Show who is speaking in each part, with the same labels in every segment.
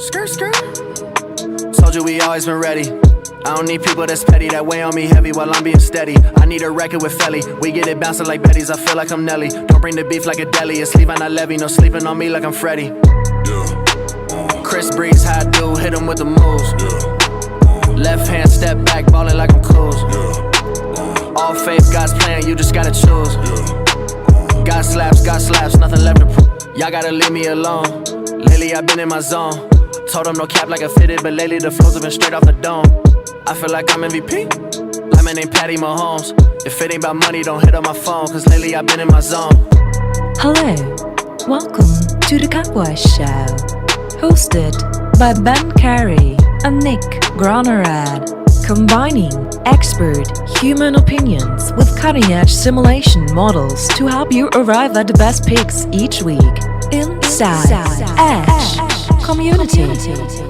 Speaker 1: Skirt, skirt. Told you we always been ready. I don't need people that's petty, that weigh on me heavy while I'm being steady. I need a record with Felly. We get it bouncing like Betty's, I feel like I'm Nelly. Don't bring the beef like a deli. It's leave on a levy, no sleeping on me like I'm Freddy. Chris Breeze, how I do, hit him with the moves. Left hand step back, ballin' like I'm Coos. All faith, God's plan, you just gotta choose. God slaps, nothing left to prove. Y'all gotta leave me alone. Lately I've been in my zone. Told them no cap like I fitted, but lately the flows have been straight off the dome. I feel like I'm MVP, like my name Patty Mahomes. If it ain't about money, don't hit on my phone, cause lately I've been in my zone.
Speaker 2: Hello, welcome to the Cowboy Show, hosted by Ben Carey and Nick Gronerad, combining expert human opinions with cutting-edge simulation models to help you arrive at the best picks each week. Inside Edge Community.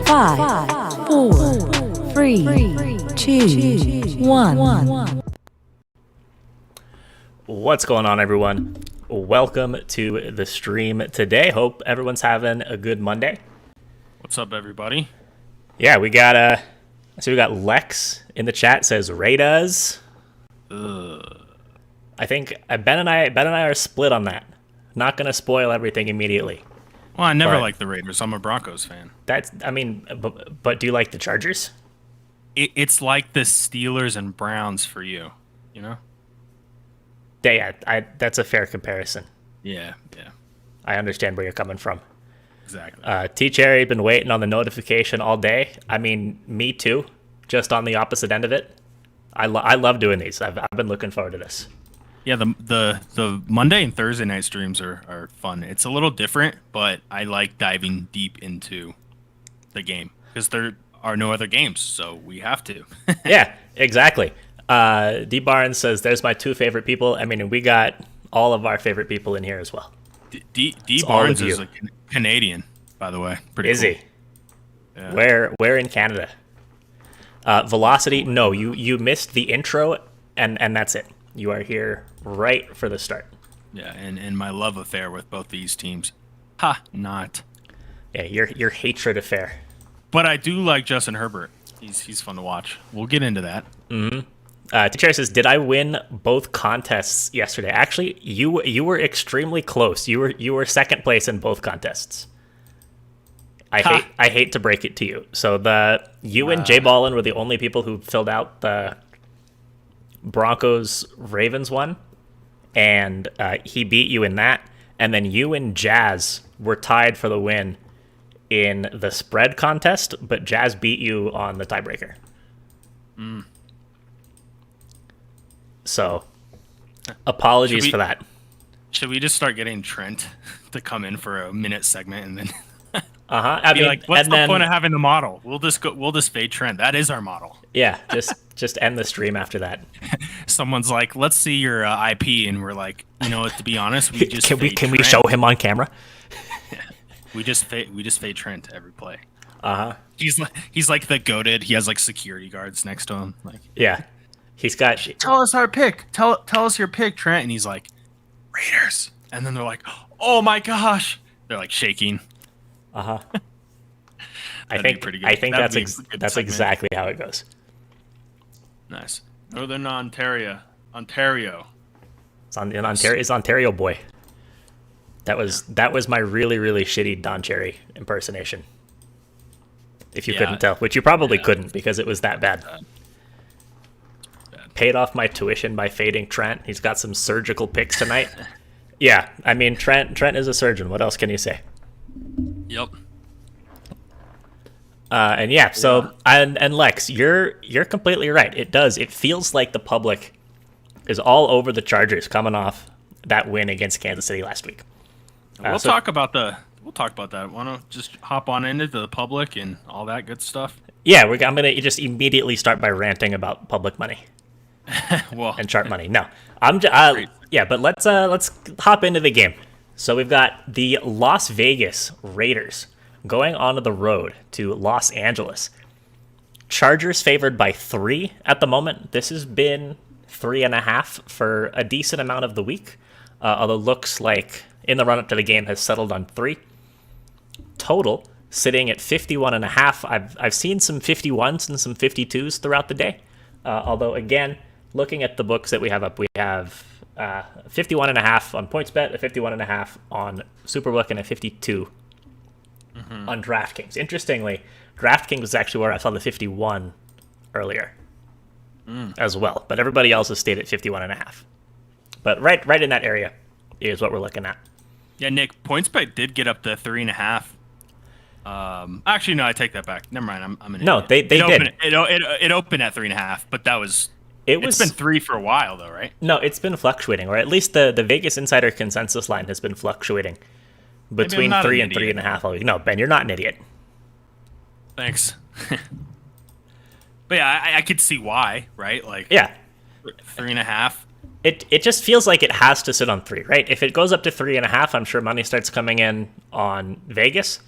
Speaker 2: 5, 4, 3, 2, 1.
Speaker 3: What's going on, everyone? Welcome to the stream today. Hope everyone's having a good Monday.
Speaker 4: What's up, everybody?
Speaker 3: Yeah, we got we got Lex in the chat, says Raiders. I think Ben and I are split on that. Not gonna spoil everything immediately.
Speaker 4: Well, I never liked the Raiders. I'm a Broncos fan.
Speaker 3: But do you like the Chargers?
Speaker 4: It's like the Steelers and Browns for you, you know?
Speaker 3: Yeah, that's a fair comparison.
Speaker 4: Yeah.
Speaker 3: I understand where you're coming from.
Speaker 4: Exactly.
Speaker 3: T-Cherry, been waiting on the notification all day. I mean, me too, just on the opposite end of it. I love doing these. I've been looking forward to this.
Speaker 4: Yeah, the Monday and Thursday night streams are fun. It's a little different, but I like diving deep into the game because there are no other games, so we have to.
Speaker 3: Yeah, exactly. D Barnes says, there's my two favorite people. I mean, we got all of our favorite people in here as well.
Speaker 4: D Barnes is a Canadian, by the way. Pretty
Speaker 3: is
Speaker 4: cool.
Speaker 3: He? Yeah. Where in Canada? Velocity, no, you missed the intro, and that's it. You are here right for the start.
Speaker 4: Yeah, and my love affair with both these teams. Ha, not.
Speaker 3: Yeah, your hatred affair.
Speaker 4: But I do like Justin Herbert. He's fun to watch. We'll get into that.
Speaker 3: Mm-hmm. Teacher says, did I win both contests yesterday? Actually, you were extremely close. You were second place in both contests. I hate to break it to you. So you and Jay Ballin were the only people who filled out the Broncos Ravens one, and he beat you in that. And then you and Jazz were tied for the win in the spread contest, but Jazz beat you on the tiebreaker. So, apologies for that.
Speaker 4: Should we just start getting Trent to come in for a minute segment and then?
Speaker 3: I mean,
Speaker 4: like, what's the point of having the model? We'll just fade Trent. That is our model.
Speaker 3: Yeah, just end the stream after that.
Speaker 4: Someone's like, let's see your IP, and we're like, you know what? To be honest, we just
Speaker 3: can we show him on camera?
Speaker 4: We just fade Trent every play.
Speaker 3: He's
Speaker 4: like the goated. He has like security guards next to him. Like,
Speaker 3: yeah, he's got.
Speaker 4: Tell us our pick. Tell us your pick, Trent. And he's like, Raiders. And then they're like, oh my gosh. They're like shaking.
Speaker 3: I think that's exactly how it goes.
Speaker 4: Nice. Northern Ontario.
Speaker 3: It's Ontario boy. That was my really, really shitty Don Cherry impersonation. If you couldn't tell, which you probably couldn't because it was that bad. Paid off my tuition by fading Trent. He's got some surgical picks tonight. Yeah, I mean Trent is a surgeon. What else can you say?
Speaker 4: Yep.
Speaker 3: And Lex, you're completely right. It does. It feels like the public is all over the Chargers coming off that win against Kansas City last week.
Speaker 4: We'll talk about that. Why don't just hop on into the public and all that good stuff?
Speaker 3: Yeah, I'm gonna just immediately start by ranting about public money. And chart money. No, but let's hop into the game. So we've got the Las Vegas Raiders going onto the road to Los Angeles. Chargers favored by 3 at the moment. This has been 3.5 for a decent amount of the week. Although looks like in the run-up to the game has settled on 3. Total sitting at 51.5. I've seen some 51s and some 52s throughout the day. Although, again, looking at the books that we have up, we have 51.5 on PointsBet, a 51.5 on Superbook, and a 52 on DraftKings. Interestingly, DraftKings is actually where I saw the 51 earlier as well. But everybody else has stayed at 51.5. But right in that area is what we're looking at.
Speaker 4: Yeah, Nick, PointsBet did get up to 3.5. Actually, no, I take that back. Never mind. I'm an
Speaker 3: no,
Speaker 4: idiot.
Speaker 3: They
Speaker 4: did.
Speaker 3: did.
Speaker 4: It opened at 3.5, but it's been 3 for a while though, right?
Speaker 3: No, it's been fluctuating, or at least the Vegas Insider consensus line has been fluctuating between 3 and 3.5 all week. No, Ben, you're not an idiot.
Speaker 4: Thanks. But yeah, I could see why, right? Like,
Speaker 3: yeah,
Speaker 4: 3.5.
Speaker 3: It just feels like it has to sit on 3, right? If it goes up to 3.5, I'm sure money starts coming in on Vegas,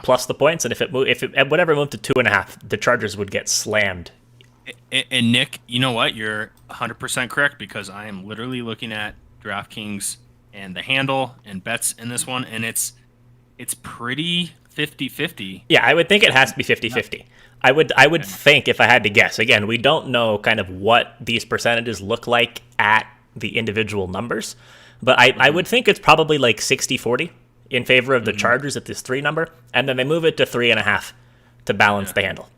Speaker 3: plus the points. And if it whatever moved to 2.5, the Chargers would get slammed.
Speaker 4: And Nick, you know what? You're 100% correct, because I am literally looking at DraftKings and the handle and bets in this one, and it's pretty 50-50.
Speaker 3: Yeah, I would think it has to be 50-50. I would think, if I had to guess. Again, we don't know kind of what these percentages look like at the individual numbers, but I would think it's probably like 60-40 in favor of the Chargers at this 3 number, and then they move it to 3.5 to balance the handle.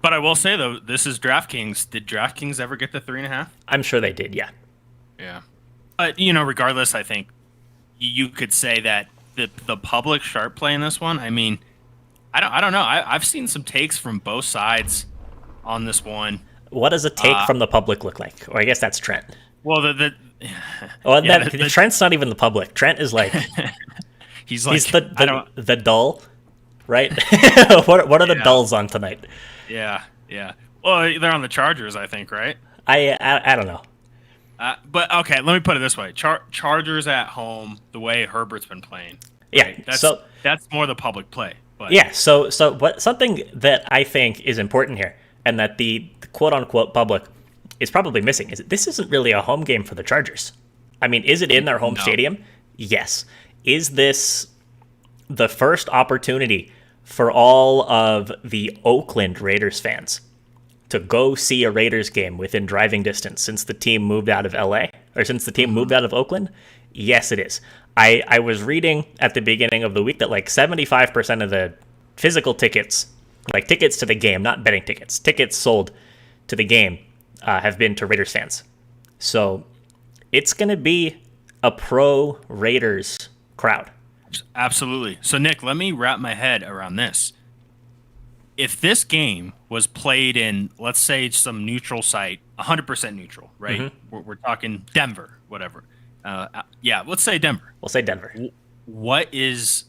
Speaker 4: But I will say, though, this is DraftKings. Did DraftKings ever get to 3.5?
Speaker 3: I'm sure they did, yeah.
Speaker 4: Yeah. But, regardless, I think you could say that the public sharp play in this one, I mean, I don't know. I've seen some takes from both sides on this one.
Speaker 3: What does a take from the public look like? Or I guess that's Trent.
Speaker 4: Well,
Speaker 3: Trent's not even the public. Trent is like... he's the dull, right? What are the dulls on tonight?
Speaker 4: Yeah. Well, they're on the Chargers, I think, right?
Speaker 3: I don't know.
Speaker 4: But okay, let me put it this way: Chargers at home, the way Herbert's been playing.
Speaker 3: Yeah,
Speaker 4: that's more the public play. But.
Speaker 3: Yeah, so something that I think is important here, and that the quote unquote public is probably missing, is that this isn't really a home game for the Chargers. I mean, is it in their home stadium? Yes. Is this the first opportunity for all of the Oakland Raiders fans to go see a Raiders game within driving distance since the team moved out of LA, or since the team moved out of Oakland? Yes, it is. I was reading at the beginning of the week that like 75% of the physical tickets, like tickets to the game, not betting tickets, tickets sold to the game have been to Raiders fans. So it's going to be a pro Raiders crowd.
Speaker 4: Absolutely. So, Nick, let me wrap my head around this. If this game was played in, let's say, some neutral site, 100% neutral, right? Mm-hmm. We're talking Denver, whatever. Let's say Denver.
Speaker 3: We'll say Denver.
Speaker 4: What is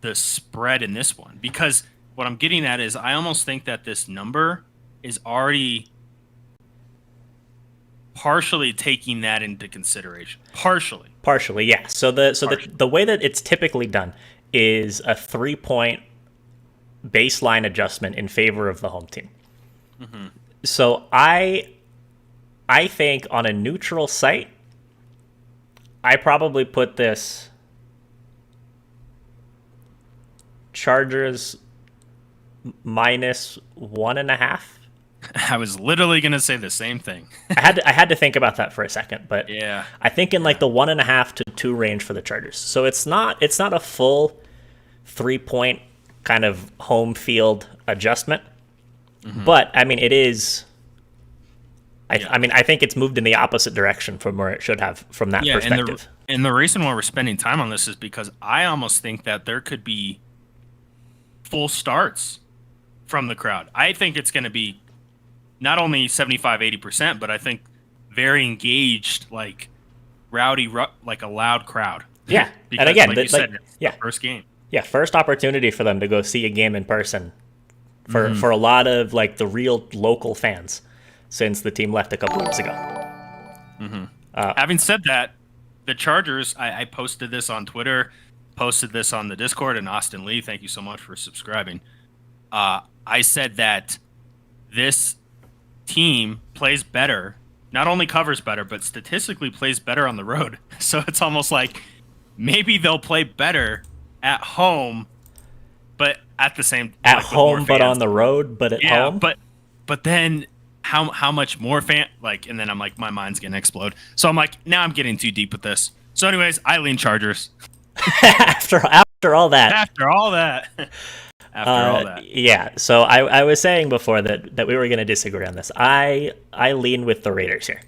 Speaker 4: the spread in this one? Because what I'm getting at is I almost think that this number is already partially taking that into consideration. Partially,
Speaker 3: yeah. So the way that it's typically done is a 3-point baseline adjustment in favor of the home team. Mm-hmm. So I think on a neutral site, I probably put this Chargers minus 1.5.
Speaker 4: I was literally going to say the same thing.
Speaker 3: I had to think about that for a second, but
Speaker 4: yeah,
Speaker 3: I think in like the 1.5 to 2 range for the Chargers. So it's not a full 3-point kind of home field adjustment, but I mean it is. I mean, I think it's moved in the opposite direction from where it should have from that perspective.
Speaker 4: And the reason why we're spending time on this is because I almost think that there could be full starts from the crowd. I think it's going to be not only 75-80%, but I think very engaged, like rowdy, like a loud crowd.
Speaker 3: Yeah,
Speaker 4: because,
Speaker 3: and again,
Speaker 4: like you said, it's the first game.
Speaker 3: Yeah, first opportunity for them to go see a game in person for a lot of like the real local fans since the team left a couple weeks ago.
Speaker 4: Mm-hmm. Having said that, the Chargers, I posted this on Twitter, posted this on the Discord, and Austin Lee, thank you so much for subscribing. I said that this team plays better, not only covers better, but statistically plays better on the road. So it's almost like maybe they'll play better at home but at the same
Speaker 3: at
Speaker 4: like,
Speaker 3: home, but on the road, but at home.
Speaker 4: But then how much more and then I'm like, my mind's gonna explode. So I'm like, now I'm getting too deep with this. So anyways, I lean Chargers.
Speaker 3: after all that.
Speaker 4: After all that.
Speaker 3: Yeah. So I was saying before that we were going to disagree on this. I lean with the Raiders here.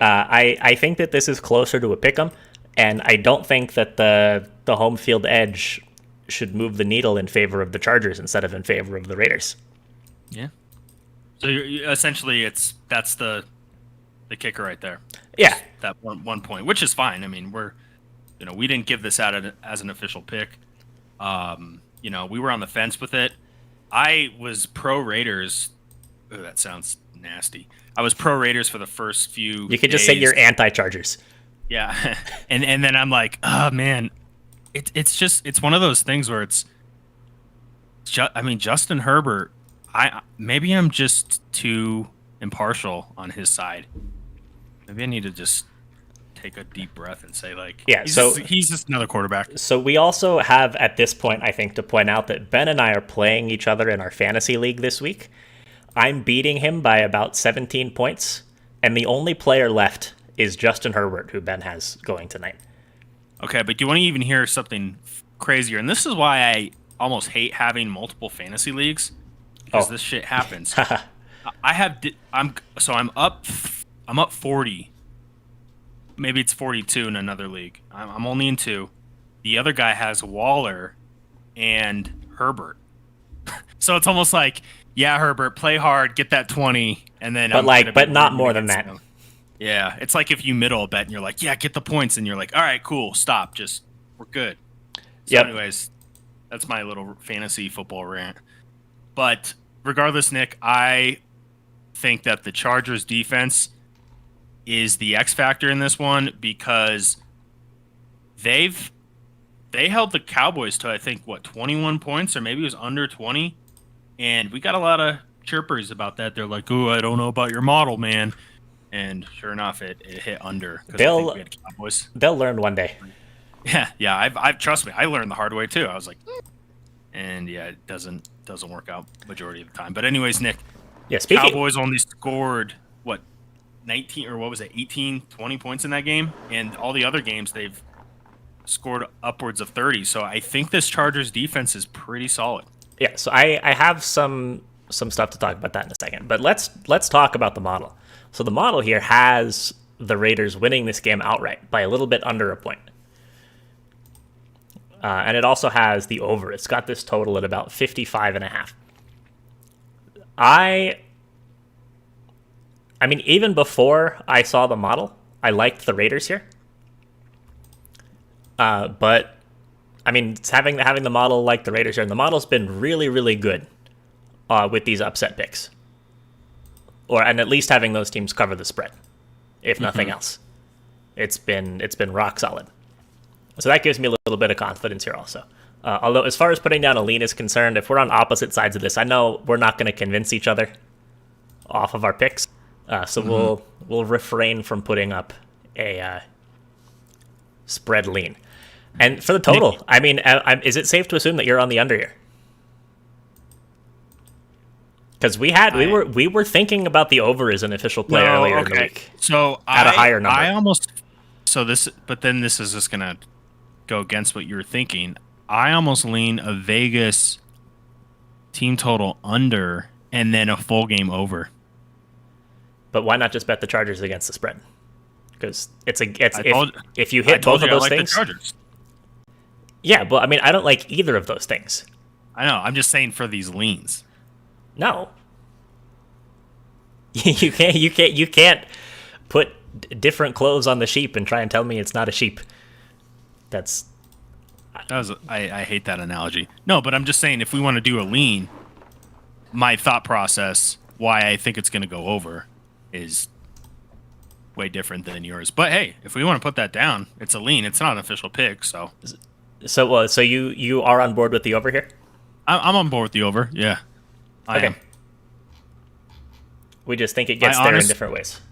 Speaker 3: I think that this is closer to a pick'em, and I don't think that the home field edge should move the needle in favor of the Chargers instead of in favor of the Raiders.
Speaker 4: Yeah. So essentially, that's the kicker right there.
Speaker 3: Yeah.
Speaker 4: That one point, which is fine. I mean, we didn't give this out as an official pick. We were on the fence with it. I was pro Raiders. Oh, that sounds nasty. I was pro Raiders for the first few.
Speaker 3: You could just say you're anti-Chargers.
Speaker 4: Yeah, and then I'm like, oh man, it's one of those things where Justin Herbert. Maybe I'm just too impartial on his side. Maybe I need to just take a deep breath and say, like,
Speaker 3: yeah,
Speaker 4: he's just another quarterback.
Speaker 3: So we also have at this point, I think, to point out that Ben and I are playing each other in our fantasy league this week. I'm beating him by about 17 points, and the only player left is Justin Herbert, who Ben has going tonight.
Speaker 4: Okay, but do you want to even hear something crazier? And this is why I almost hate having multiple fantasy leagues, because this shit happens. I'm up 40. Maybe it's 42 in another league. I'm only in 2. The other guy has Waller and Herbert. So it's almost like, yeah, Herbert, play hard, get that 20, and then
Speaker 3: but not more than that.
Speaker 4: Yeah, it's like if you middle a bet and you're like, yeah, get the points, and you're like, all right, cool, stop, we're good. So anyways, that's my little fantasy football rant. But regardless, Nick, I think that the Chargers defense is the X factor in this one, because they held the Cowboys to, I think, 21 points, or maybe it was under 20, and we got a lot of chirpers about that. They're like, "Ooh, I don't know about your model, man," and sure enough, it hit under.
Speaker 3: They'll learn one day.
Speaker 4: Yeah. I've trust me, I learned the hard way too. I was like, and yeah, it doesn't work out majority of the time. But anyways, Nick, Cowboys only scored 19 or 18, 20 points in that game, and all the other games they've scored upwards of 30. So I think this Chargers defense is pretty solid.
Speaker 3: Yeah, so I have some stuff to talk about that in a second, but let's talk about the model. So the model here has the Raiders winning this game outright by a little bit under a point. And it also has the over. It's got this total at about 55.5. I mean, even before I saw the model, I liked the Raiders here. But, I mean, having the model like the Raiders here, and the model's been really, really good with these upset picks. And at least having those teams cover the spread, if nothing else. It's been rock solid. So that gives me a little bit of confidence here also. Although, as far as putting down a lean is concerned, if we're on opposite sides of this, I know we're not going to convince each other off of our picks. So we'll refrain from putting up a spread lean. And for the total, I mean, is it safe to assume that you're on the under here? Because we were thinking about the over as an official play earlier in the week.
Speaker 4: So
Speaker 3: at a higher number.
Speaker 4: But then this is just gonna go against what you were thinking. I almost lean a Vegas team total under and then a full game over.
Speaker 3: But why not just bet the Chargers against the spread? Because if you hit both of those things.
Speaker 4: The Chargers.
Speaker 3: Yeah, but I mean, I don't like either of those things.
Speaker 4: I know. I'm just saying for these leans.
Speaker 3: No. You can't put different clothes on the sheep and try and tell me it's not a sheep.
Speaker 4: I hate that analogy. No, but I'm just saying if we want to do a lean, my thought process, why I think it's going to go over, is way different than yours. But hey, if we want to put that down, it's a lean. It's not an official pick, so.
Speaker 3: So you are on board with the over here?
Speaker 4: I'm on board with the over. Yeah. I am.
Speaker 3: We just think it gets there in different ways.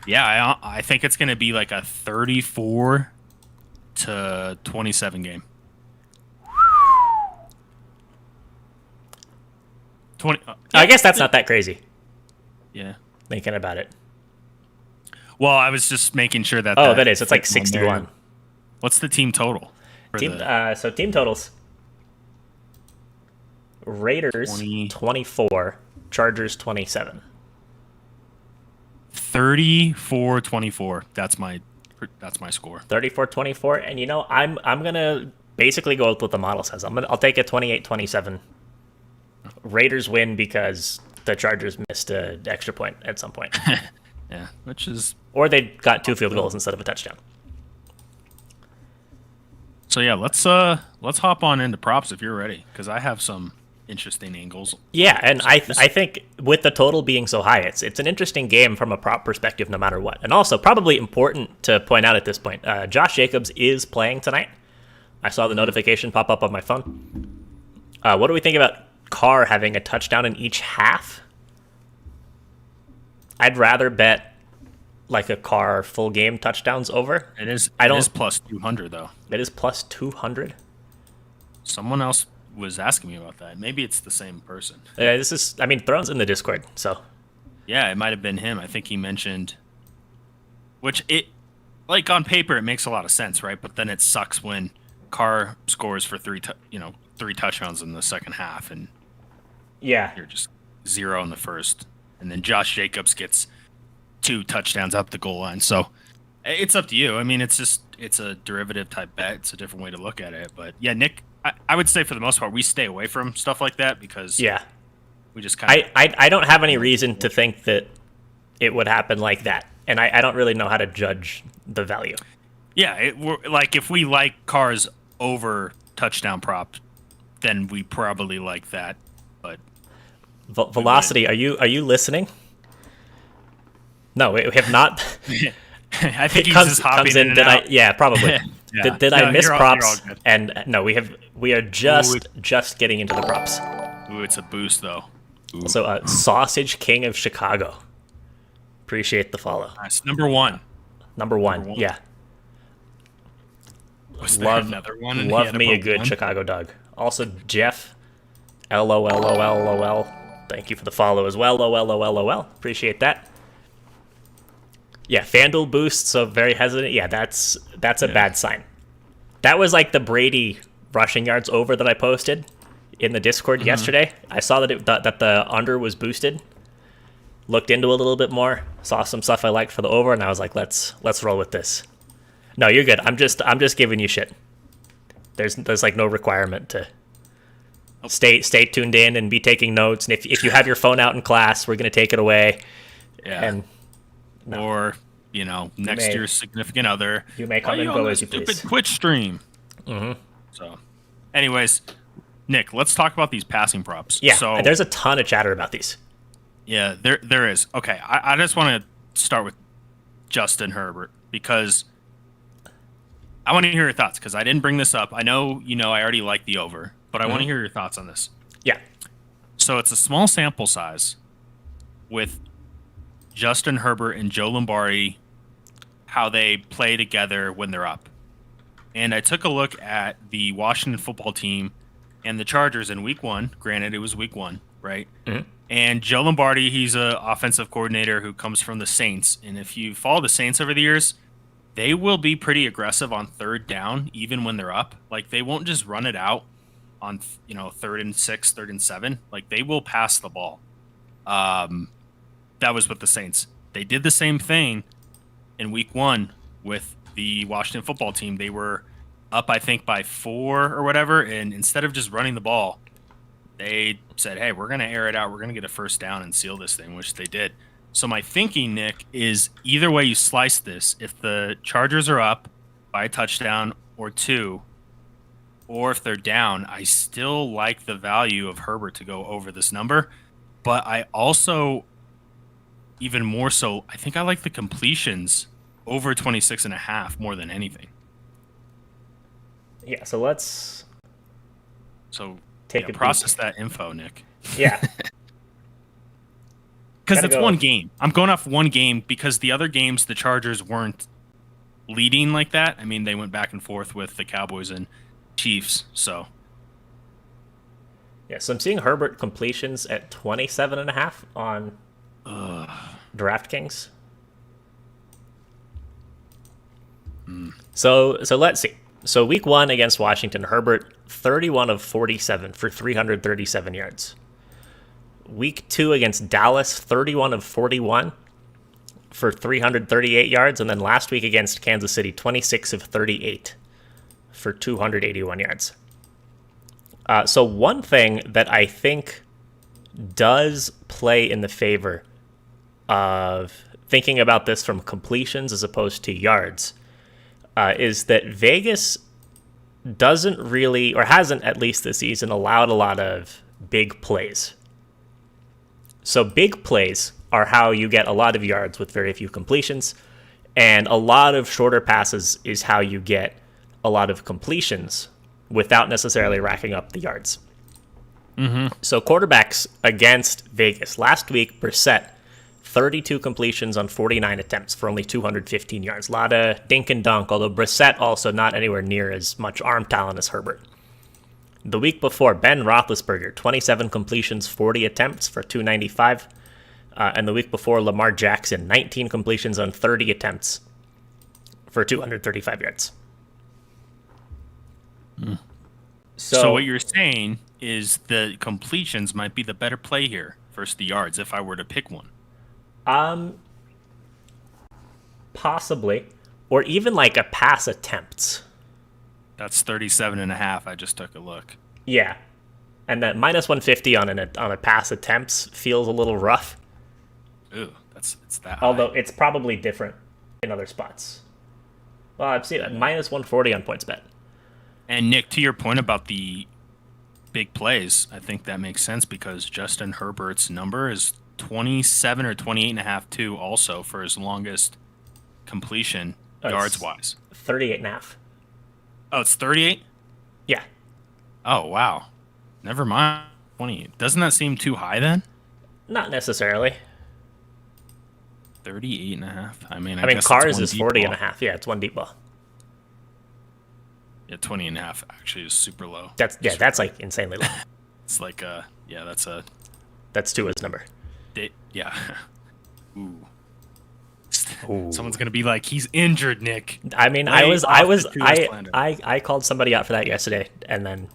Speaker 4: Yeah, I think it's going to be like a 34-27 game. 20.
Speaker 3: I guess that's not that crazy.
Speaker 4: Yeah.
Speaker 3: Thinking about it.
Speaker 4: Well, I was just making sure that.
Speaker 3: Oh, that is. It's like 61.
Speaker 4: What's the team total?
Speaker 3: So team totals. Raiders 24, Chargers 27.
Speaker 4: 34-24. That's my score.
Speaker 3: 34-24, and I'm gonna basically go with what the model says. I'll take a 28-27. Raiders win because the Chargers missed an extra point at some point.
Speaker 4: Yeah,
Speaker 3: or they got 2 field goals instead of a touchdown.
Speaker 4: So yeah, let's hop on into props if you're ready, because I have some interesting angles.
Speaker 3: Yeah, and I think with the total being so high, it's an interesting game from a prop perspective no matter what. And also probably important to point out at this point, Josh Jacobs is playing tonight. I saw the notification pop up on my phone. What do we think about Carr having a touchdown in each half? I'd rather bet like a Carr full game touchdowns over.
Speaker 4: It is plus 200 though.
Speaker 3: It is plus 200.
Speaker 4: Someone else was asking me about that. Maybe it's the same person.
Speaker 3: Throne's in the Discord, so.
Speaker 4: Yeah, it might have been him. I think he mentioned, which like on paper it makes a lot of sense, right? But then it sucks when Carr scores for three touchdowns in the second half, and
Speaker 3: yeah,
Speaker 4: you're just 0 in the first, and then Josh Jacobs gets 2 touchdowns up the goal line. So it's up to you. I mean, it's a derivative type bet. It's a different way to look at it. But yeah, Nick, I would say for the most part we stay away from stuff like that because we just kind of.
Speaker 3: I don't have any reason to think that it would happen like that, and I don't really know how to judge the value.
Speaker 4: Yeah, like if we like Carr's over touchdown prop, then we probably like that. But
Speaker 3: Velocity, are you listening? No, we have not.
Speaker 4: I think he's just hopping in and out.
Speaker 3: Probably.
Speaker 4: Yeah.
Speaker 3: Did I miss props?
Speaker 4: You're all good.
Speaker 3: And no, we are just getting into the props.
Speaker 4: Ooh, it's a boost though. Ooh.
Speaker 3: So, Sausage King of Chicago. Appreciate the follow.
Speaker 4: Nice. Number one.
Speaker 3: Yeah.
Speaker 4: Was there another one?
Speaker 3: Love me a good Chicago dog. Also, Jeff, LOL. Thank you for the follow as well. LOL. Appreciate that. Yeah, FanDuel boost, so very hesitant. Yeah, that's a bad sign. That was like the Brady rushing yards over that I posted in the Discord yesterday. I saw that that the under was boosted. Looked into it a little bit more. Saw some stuff I liked for the over, and I was like, let's roll with this. No, you're good. I'm just giving you shit. There's like no requirement to stay tuned in and be taking notes. And if you have your phone out in class, we're gonna take it away.
Speaker 4: Yeah.
Speaker 3: And no.
Speaker 4: Or next to your significant other.
Speaker 3: You may come and go as you please.
Speaker 4: Stupid Twitch stream.
Speaker 3: Mm-hmm.
Speaker 4: So, anyways, Nick, let's talk about these passing props.
Speaker 3: Yeah.
Speaker 4: So,
Speaker 3: there's a ton of chatter about these.
Speaker 4: Yeah, there is. Okay, I just want to start with Justin Herbert because I want to hear your thoughts because I didn't bring this up. I know I already like the over, but I want to hear your thoughts on this.
Speaker 3: Yeah.
Speaker 4: So it's a small sample size with Justin Herbert and Joe Lombardi, how they play together when they're up. And I took a look at the Washington football team and the Chargers in week 1. Granted, it was week 1, right?
Speaker 3: Mm-hmm.
Speaker 4: And Joe Lombardi, he's an offensive coordinator who comes from the Saints. And if you follow the Saints over the years, they will be pretty aggressive on third down, even when they're up. Like, they won't just run it out on, 3rd and 6, 3rd and 7. Like, they will pass the ball. That was with the Saints. They did the same thing in week 1 with the Washington football team. They were up, I think, by 4 or whatever. And instead of just running the ball, they said, hey, we're going to air it out. We're going to get a first down and seal this thing, which they did. So my thinking, Nick, is either way you slice this, if the Chargers are up by a touchdown or 2, or if they're down, I still like the value of Herbert to go over this number. But I also, even more so, I think I like the completions over 26.5 more than anything.
Speaker 3: Yeah, so let's
Speaker 4: process that info, Nick.
Speaker 3: Yeah.
Speaker 4: Because it's one game. I'm going off one game because the other games, the Chargers weren't leading like that. I mean, they went back and forth with the Cowboys and Chiefs. So,
Speaker 3: Yeah, so I'm seeing Herbert completions at 27.5 on DraftKings. So let's see. So week 1 against Washington, Herbert 31 of 47 for 337 yards. Week 2 against Dallas, 31 of 41 for 338 yards, and then last week against Kansas City, 26 of 38 for 281 yards. So one thing that I think does play in the favor of thinking about this from completions as opposed to yards is that Vegas doesn't really, or hasn't at least this season, allowed a lot of big plays. So big plays are how you get a lot of yards with very few completions, and a lot of shorter passes is how you get a lot of completions without necessarily racking up the yards. So quarterbacks against Vegas. Last week, Brissett, 32 completions on 49 attempts for only 215 yards. A lot of dink and dunk, although Brissett also not anywhere near as much arm talent as Herbert. The week before, Ben Roethlisberger, 27 completions, 40 attempts for 295. And the week before, Lamar Jackson, 19 completions on 30 attempts for 235 yards.
Speaker 4: So what you're saying is the completions might be the better play here versus the yards if I were to pick one.
Speaker 3: Possibly. Or even like a pass attempts.
Speaker 4: That's 37.5. I just took a look.
Speaker 3: Yeah. And that minus 150 on a pass attempts feels a little rough.
Speaker 4: Ooh, it's that
Speaker 3: Although
Speaker 4: high.
Speaker 3: it's probably different in other spots. Well, I've seen it. Minus 140 on PointsBet.
Speaker 4: And Nick, to your point about the big plays, I think that makes sense because Justin Herbert's number is 27 or 28.5 too, also for his longest completion yards wise.
Speaker 3: 38.5.
Speaker 4: Oh, it's 38?
Speaker 3: Yeah.
Speaker 4: Oh, wow. Never mind. 20. Doesn't that seem too high then?
Speaker 3: Not necessarily.
Speaker 4: 38.5. I mean,
Speaker 3: guess Cars is 40.5. Yeah, it's one deep ball.
Speaker 4: Yeah, 20.5 actually is super low.
Speaker 3: That's like insanely low.
Speaker 4: It's like
Speaker 3: that's Tua's number.
Speaker 4: Yeah. Ooh. Someone's gonna be like, he's injured, Nick.
Speaker 3: I mean, I called somebody out for that yesterday, and then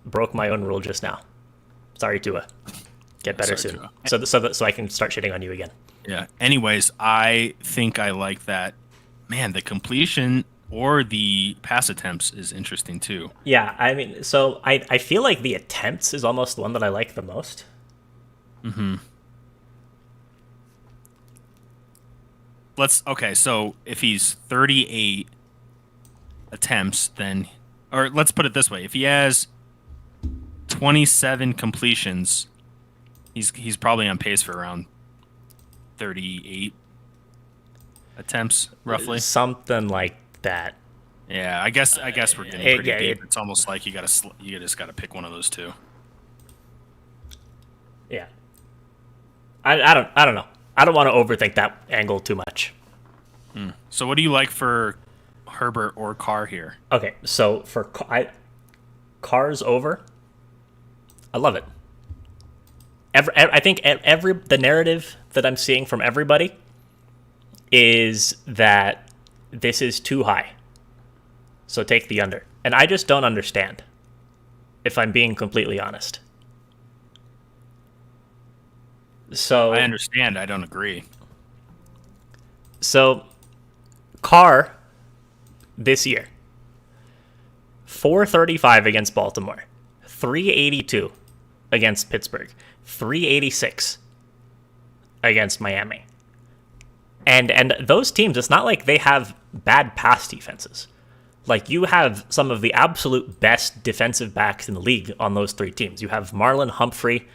Speaker 3: broke my own rule just now. Sorry, Tua. Get better soon. Tua. So I can start shitting on you again.
Speaker 4: Yeah. Anyways, I think I like that. Man, the completion or the pass attempts is interesting too.
Speaker 3: Yeah, I mean, so I feel like the attempts is almost the one that I like the most.
Speaker 4: So if he's 38 attempts, then, or let's put it this way: if he has 27 completions, he's probably on pace for around 38 attempts, roughly.
Speaker 3: Something like that.
Speaker 4: Yeah, I guess we're getting pretty deep. It's almost like you just gotta pick one of those two.
Speaker 3: Yeah. I don't know. I don't want to overthink that angle too much.
Speaker 4: So what do you like for Herbert or Carr here?
Speaker 3: Okay, so for Carr's over. I love it. I think the narrative that I'm seeing from everybody is that this is too high. So take the under. And I just don't understand, if I'm being completely honest. So
Speaker 4: I understand. I don't agree.
Speaker 3: So Carr this year, 435 against Baltimore, 382 against Pittsburgh, 386 against Miami. And those teams, it's not like they have bad pass defenses. Like, you have some of the absolute best defensive backs in the league on those three teams. You have Marlon Humphrey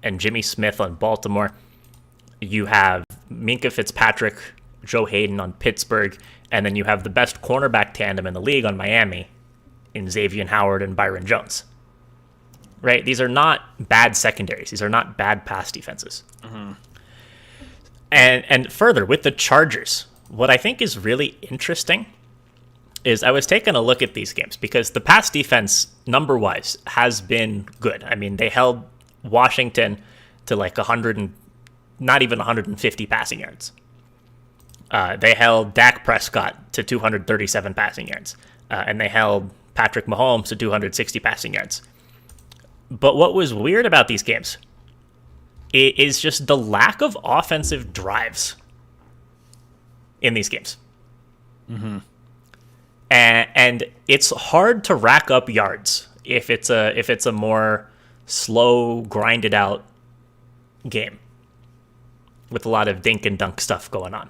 Speaker 3: and Jimmy Smith on Baltimore. You have Minkah Fitzpatrick, Joe Hayden on Pittsburgh, and then you have the best cornerback tandem in the league on Miami in Xavier Howard and Byron Jones. Right? These are not bad secondaries. These are not bad pass defenses. Mm-hmm. And further, with the Chargers, what I think is really interesting is I was taking a look at these games because the pass defense, number-wise, has been good. I mean, they held Washington to like 100 and not even 150 passing yards. They held Dak Prescott to 237 passing yards. And they held Patrick Mahomes to 260 passing yards. But what was weird about these games is just the lack of offensive drives in these games.
Speaker 4: Mm-hmm.
Speaker 3: And it's hard to rack up yards if it's a more slow, grinded out game with a lot of dink and dunk stuff going on.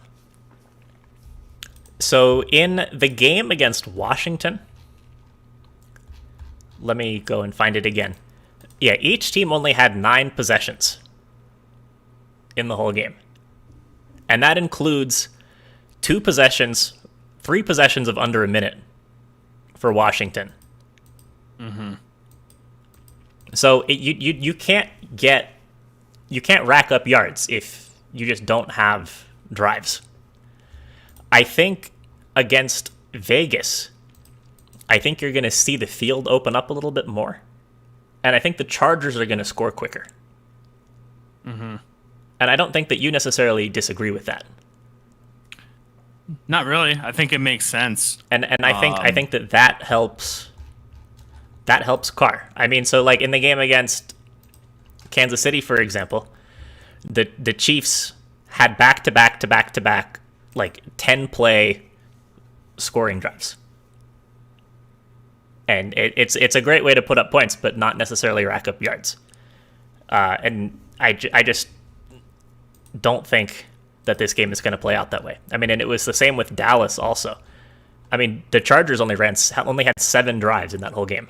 Speaker 3: So in the game against Washington, let me go and find it again. Yeah, each team only had 9 possessions in the whole game. And that includes 3 possessions of under a minute for Washington.
Speaker 4: Mm-hmm.
Speaker 3: So you can't rack up yards if you just don't have drives. I think against Vegas, I think you're going to see the field open up a little bit more. And I think the Chargers are going to score quicker.
Speaker 4: Mm-hmm.
Speaker 3: And I don't think that you necessarily disagree with that.
Speaker 4: Not really. I think it makes sense.
Speaker 3: And I think that helps Carr. I mean, so like in the game against Kansas City, for example, the Chiefs had back-to-back like 10-play scoring drives. And it's a great way to put up points, but not necessarily rack up yards. And I just don't think that this game is going to play out that way. I mean, and it was the same with Dallas also. I mean, the Chargers only had 7 drives in that whole game.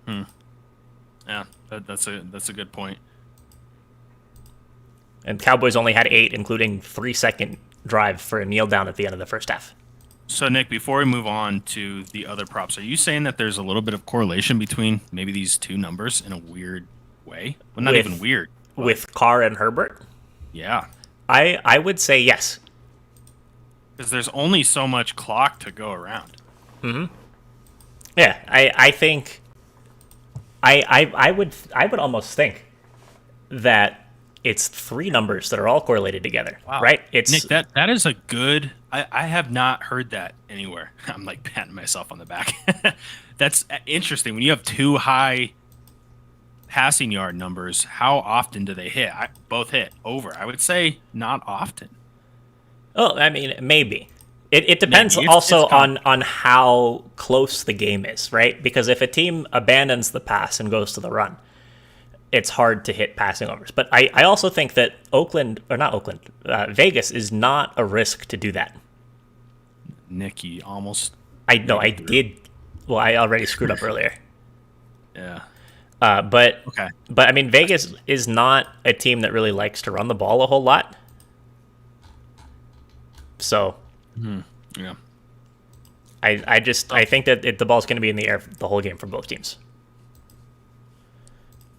Speaker 4: Yeah, that's a good point.
Speaker 3: And Cowboys only had 8, including 3-second drive for a kneel down at the end of the first half.
Speaker 4: So, Nick, before we move on to the other props, are you saying that there's a little bit of correlation between maybe these two numbers in a weird way? Well, not even weird.
Speaker 3: With Carr and Herbert?
Speaker 4: Yeah.
Speaker 3: I would say yes.
Speaker 4: Because there's only so much clock to go around.
Speaker 3: Mm-hmm. Yeah, I think I would almost think that it's 3 numbers that are all correlated together.
Speaker 4: Wow.
Speaker 3: Right? It's
Speaker 4: Nick, that is a good. I have not heard that anywhere. I'm like patting myself on the back. That's interesting. When you have 2 high passing yard numbers, how often do they hit? Both hit over. I would say not often.
Speaker 3: Oh, I mean, maybe. It depends also on how close the game is, right? Because if a team abandons the pass and goes to the run, it's hard to hit passing overs. But I also think that Vegas is not a risk to do that.
Speaker 4: Nicky almost.
Speaker 3: I did. Well, I already screwed up earlier.
Speaker 4: Yeah.
Speaker 3: But
Speaker 4: okay.
Speaker 3: But I mean, Vegas is not a team that really likes to run the ball a whole lot. So.
Speaker 4: Yeah.
Speaker 3: I think that the ball's going to be in the air the whole game for both teams.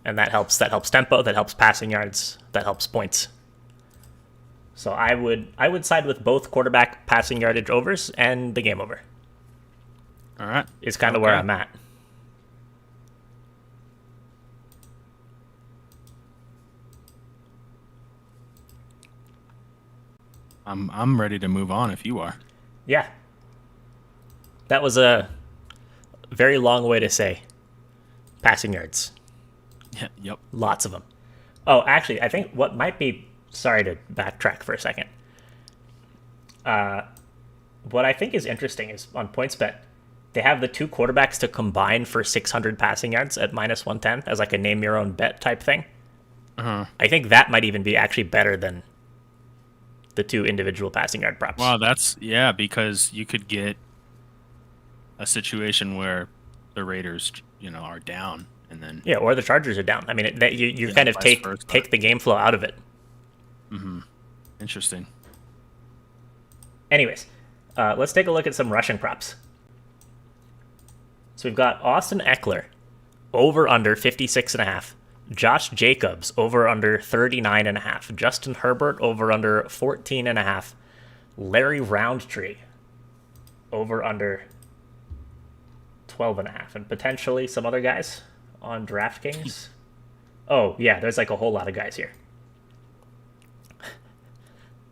Speaker 3: And that helps tempo, that helps passing yards, that helps points. So I would side with both quarterback passing yardage overs and the game over.
Speaker 4: All right.
Speaker 3: Is kind of where I'm at.
Speaker 4: I'm ready to move on if you are.
Speaker 3: Yeah. That was a very long way to say passing yards.
Speaker 4: Yeah, yep.
Speaker 3: Lots of them. Oh, actually, I think what might be... Sorry to backtrack for a second. What I think is interesting is on PointsBet, they have the 2 quarterbacks to combine for 600 passing yards at minus 110 as like a name your own bet type thing.
Speaker 4: Uh-huh.
Speaker 3: I think that might even be actually better than the 2 individual passing yard props.
Speaker 4: Wow, because you could get a situation where the Raiders, are down. And then,
Speaker 3: or the Chargers are down. I mean, you kind of take the game flow out of it.
Speaker 4: Mm-hmm. Interesting.
Speaker 3: Anyways, let's take a look at some rushing props. So we've got Austin Eckler, over under 56.5. Josh Jacobs, over under 39.5. Justin Herbert, over under 14.5. Larry Roundtree, over under 12.5, and potentially some other guys on DraftKings. Oh yeah, there's like a whole lot of guys here.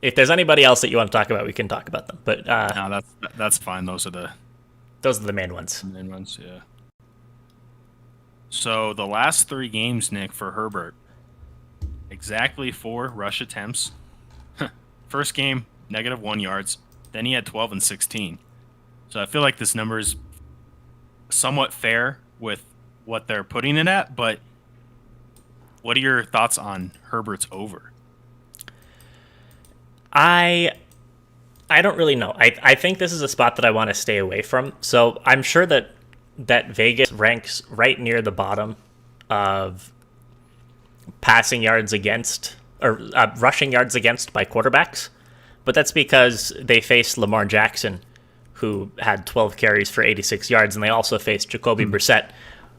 Speaker 3: If there's anybody else that you want to talk about, we can talk about them. But
Speaker 4: no, that's fine. Those are the
Speaker 3: main ones.
Speaker 4: Main ones, yeah. So the last 3 games, Nick, for Herbert, exactly 4 rush attempts. First game, -1 yards. Then he had 12 and 16. So I feel like this number is somewhat fair with what they're putting it at. But what are your thoughts on Herbert's over?
Speaker 3: I don't really know. I think this is a spot that I want to stay away from. So I'm sure that Vegas ranks right near the bottom of passing yards against, or rushing yards against by quarterbacks. But that's because they faced Lamar Jackson, who had 12 carries for 86 yards, and they also faced Jacoby Brissett,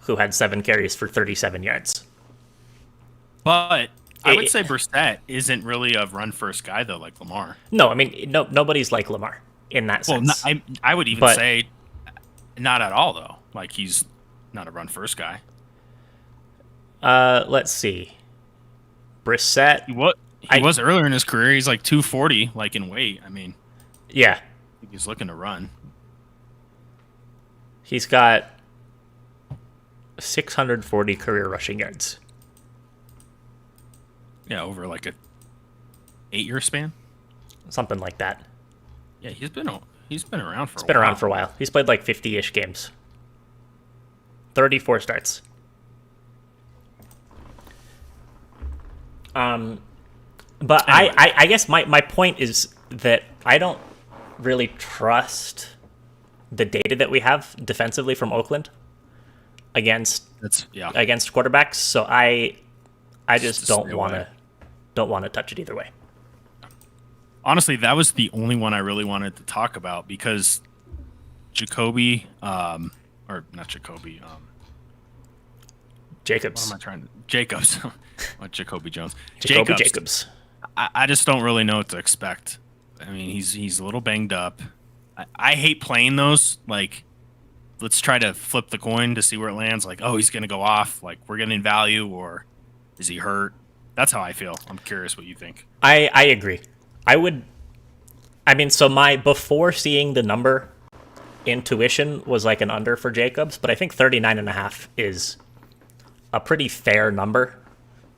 Speaker 3: who had 7 carries for 37 yards.
Speaker 4: But I would say Brissett isn't really a run-first guy, though, like Lamar.
Speaker 3: No, I mean, nobody's like Lamar in that sense.
Speaker 4: Well, I would even say not at all, though. Like, he's not a run-first guy.
Speaker 3: Let's see. Brissett.
Speaker 4: He was earlier in his career. He's like 240, like in weight. I mean,
Speaker 3: yeah.
Speaker 4: I think he's looking to run.
Speaker 3: He's got 640 career rushing yards.
Speaker 4: Yeah, over like a 8-year span,
Speaker 3: something like that.
Speaker 4: Yeah, he's been around for. He's
Speaker 3: been around for a while. He's played like 50-ish games. 34 starts. But anyway. I guess my point is that I don't really trust the data that we have defensively from Oakland against quarterbacks. So I just don't want to touch it either way.
Speaker 4: Honestly, that was the only one I really wanted to talk about because Jacoby, or not Jacoby,
Speaker 3: Jacobs.
Speaker 4: What am I trying to? Jacobs. What, Jacoby Jones?
Speaker 3: Jacobs.
Speaker 4: I just don't really know what to expect. I mean, he's a little banged up. I hate playing those. Like, let's try to flip the coin to see where it lands. Like, oh, he's going to go off. Like, we're getting value, or is he hurt? That's how I feel. I'm curious what you think.
Speaker 3: I agree. So my before seeing the number, intuition was like an under for Jacobs, but I think 39.5 is a pretty fair number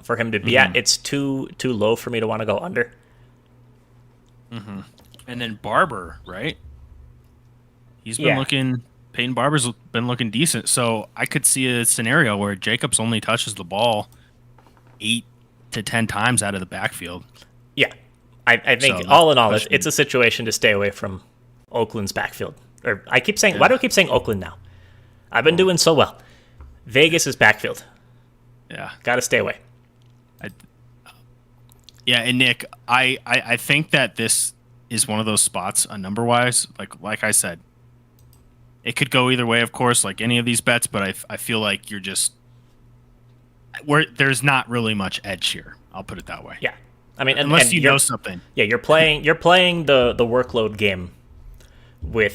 Speaker 3: for him to be at. It's too low for me to want to go under.
Speaker 4: Mm-hmm. And then Barber, right? He's been looking. Peyton Barber's been looking decent, so I could see a scenario where Jacobs only touches the ball 8 to 10 times out of the backfield.
Speaker 3: Yeah, I think all in all, it's a situation to stay away from Oakland's backfield. Or I keep saying, why do I keep saying Oakland now? I've been doing so well. Vegas' backfield.
Speaker 4: Yeah,
Speaker 3: got to stay away.
Speaker 4: And Nick, I think that this is one of those spots, number-wise. Like I said, it could go either way, of course, like any of these bets. But I feel like you're just there's not really much edge here. I'll put it that way.
Speaker 3: Yeah, I mean,
Speaker 4: unless you know something.
Speaker 3: Yeah, you're playing the workload game where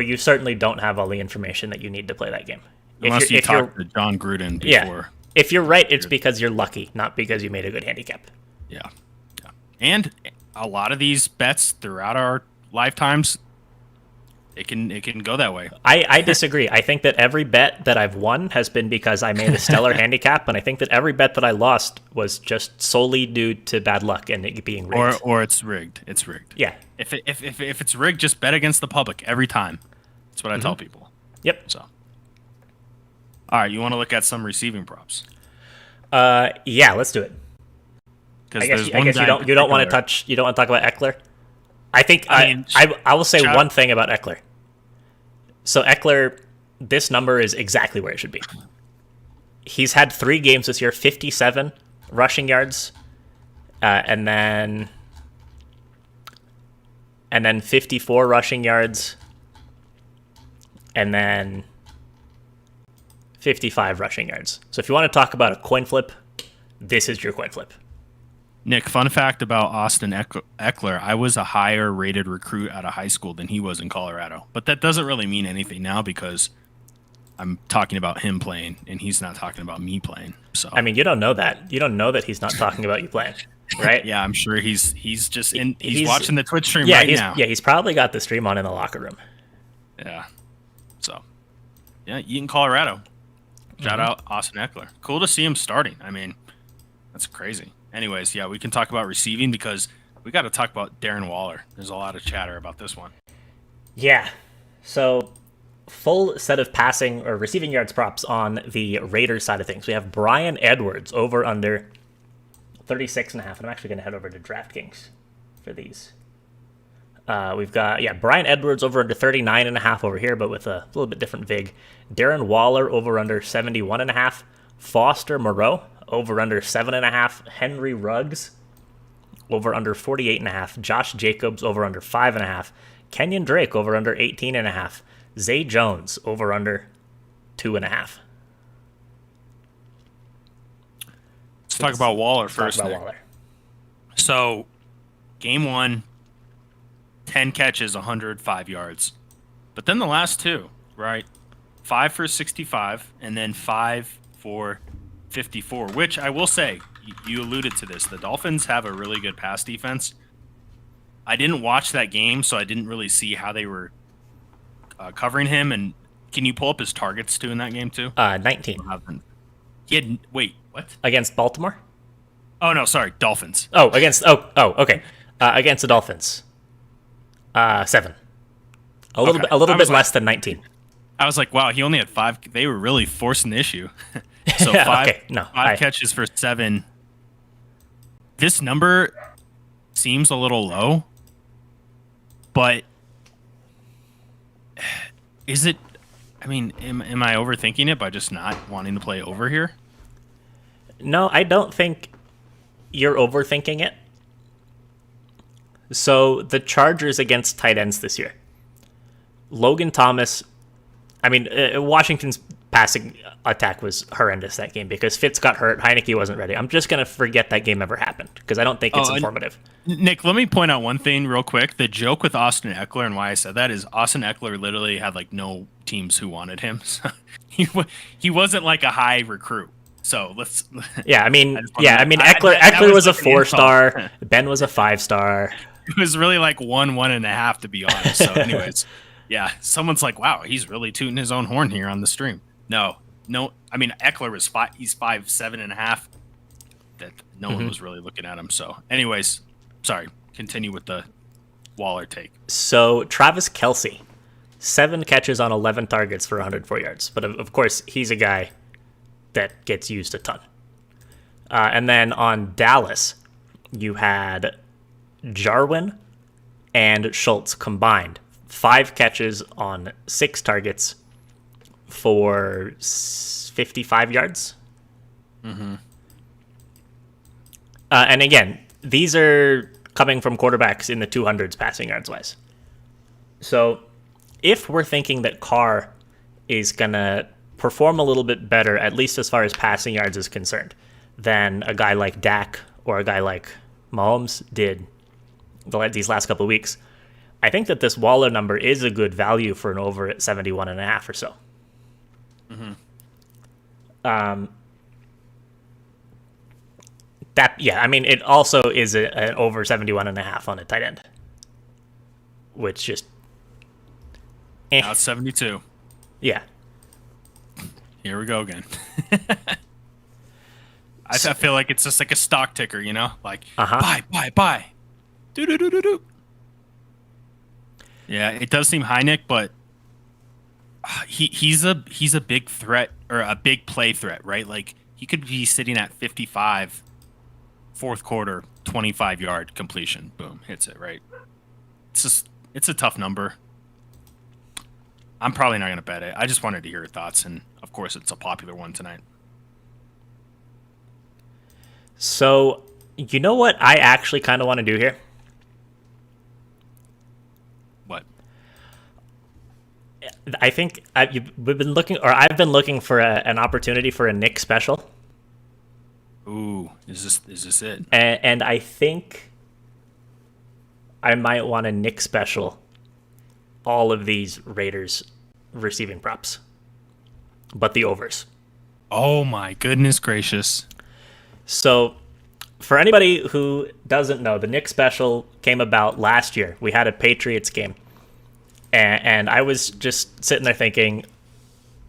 Speaker 3: you certainly don't have all the information that you need to play that game.
Speaker 4: Unless you talk to John Gruden before.
Speaker 3: Yeah. If you're right, it's because you're lucky, not because you made a good handicap.
Speaker 4: Yeah. And a lot of these bets throughout our lifetimes, it can go that way.
Speaker 3: I disagree. I think that every bet that I've won has been because I made a stellar handicap, and I think that every bet that I lost was just solely due to bad luck and it being rigged.
Speaker 4: Or it's rigged. It's rigged.
Speaker 3: Yeah.
Speaker 4: If it's rigged, just bet against the public every time. That's what I tell people.
Speaker 3: Yep.
Speaker 4: So. All right, you want to look at some receiving props?
Speaker 3: Yeah, let's do it. I guess you don't want to touch. You don't want to talk about Eckler. I think I will say one thing about Eckler. So Eckler, this number is exactly where it should be. He's had 3 games this year, 57 rushing yards, and then 54 rushing yards, and then 55 rushing yards. So if you want to talk about a coin flip, this is your coin flip.
Speaker 4: Nick, fun fact about Austin Eckler. I was a higher rated recruit out of high school than he was in Colorado. But that doesn't really mean anything now because I'm talking about him playing and he's not talking about me playing. So
Speaker 3: I mean, you don't know that. You don't know that he's not talking about you playing, right?
Speaker 4: Yeah, I'm sure he's just he's watching the Twitch stream now.
Speaker 3: Yeah, he's probably got the stream on in the locker room.
Speaker 4: Yeah. So, yeah, Eaton, Colorado. Shout out Austin Eckler. Cool to see him starting. I mean, that's crazy. Anyways, yeah, we can talk about receiving because we got to talk about Darren Waller. There's a lot of chatter about this one.
Speaker 3: Yeah. So, full set of passing or receiving yards props on the Raiders side of things. We have Brian Edwards over under 36.5. And I'm actually going to head over to DraftKings for these. We've got, Brian Edwards over under 39.5 over here, but with a little bit different vig. Darren Waller over under 71.5. Foster Moreau over under 7.5. Henry Ruggs over under 48.5. Josh Jacobs over under 5.5. Kenyon Drake over under 18.5. Zay Jones over under 2.5.
Speaker 4: Let's talk about Waller first. So, game 1, 10 catches, 105 yards. But then the last 2, right? 5 for 65 and then 5 for 54, which I will say, you alluded to this. The Dolphins have a really good pass defense. I didn't watch that game, so I didn't really see how they were covering him. And can you pull up his targets too in that game too?
Speaker 3: 19.
Speaker 4: He had what?
Speaker 3: Against Baltimore?
Speaker 4: Oh no, sorry, Dolphins.
Speaker 3: Okay. Against the Dolphins. 7. A little bit less than 19.
Speaker 4: I was like, wow, he only had 5. They were really forcing the issue. So 5 catches for 7. This number seems a little low, but is it? I mean, am I overthinking it by just not wanting to play over here?
Speaker 3: No, I don't think you're overthinking it. So the Chargers against tight ends this year. Logan Thomas. I mean, Washington's passing attack was horrendous that game because Fitz got hurt. Heineke wasn't ready. I'm just going to forget that game ever happened because I don't think it's informative.
Speaker 4: Nick, let me point out one thing real quick. The joke with Austin Eckler and why I said that is Austin Eckler literally had like no teams who wanted him. So he wasn't like a high recruit. So let's.
Speaker 3: Yeah, I mean, Eckler was a 4-star. Ben was a 5-star.
Speaker 4: It was really like 1.5 to be honest. So, anyways, yeah, someone's like, "Wow, he's really tooting his own horn here on the stream." No. I mean, Eckler was 5. He's 5'7.5. That no one was really looking at him. So, anyways, sorry. Continue with the Waller take.
Speaker 3: So Travis Kelce, 7 catches on 11 targets for 104 yards. But of course, he's a guy that gets used a ton. And then on Dallas, you had Jarwin and Schultz combined. 5 catches on 6 targets for 55 yards. Mm-hmm. And again, these are coming from quarterbacks in the 200s passing yards wise. So if we're thinking that Carr is going to perform a little bit better, at least as far as passing yards is concerned, than a guy like Dak or a guy like Mahomes did these last couple of weeks, I think that this Waller number is a good value for an over at 71.5 or so. Mm-hmm. It also is an over 71.5 on a tight end, which just
Speaker 4: now it's 72.
Speaker 3: Yeah.
Speaker 4: Here we go again. I feel like it's just like a stock ticker, you know, like buy. Do. Yeah, it does seem high, Nick, but he's a big threat or a big play threat, right? Like he could be sitting at 55, fourth quarter, 25-yard completion, boom, hits it, right? It's a tough number. I'm probably not going to bet it. I just wanted to hear your thoughts, and of course, it's a popular one tonight.
Speaker 3: So, you know what I actually kind of want to do here?
Speaker 4: What?
Speaker 3: I think I've been looking for an opportunity for a Nick special.
Speaker 4: Ooh, is this it?
Speaker 3: And I think I might want to Nick special all of these Raiders receiving props, but the overs.
Speaker 4: Oh my goodness gracious.
Speaker 3: So for anybody who doesn't know, the Nick special came about last year. We had a Patriots game, and I was just sitting there thinking,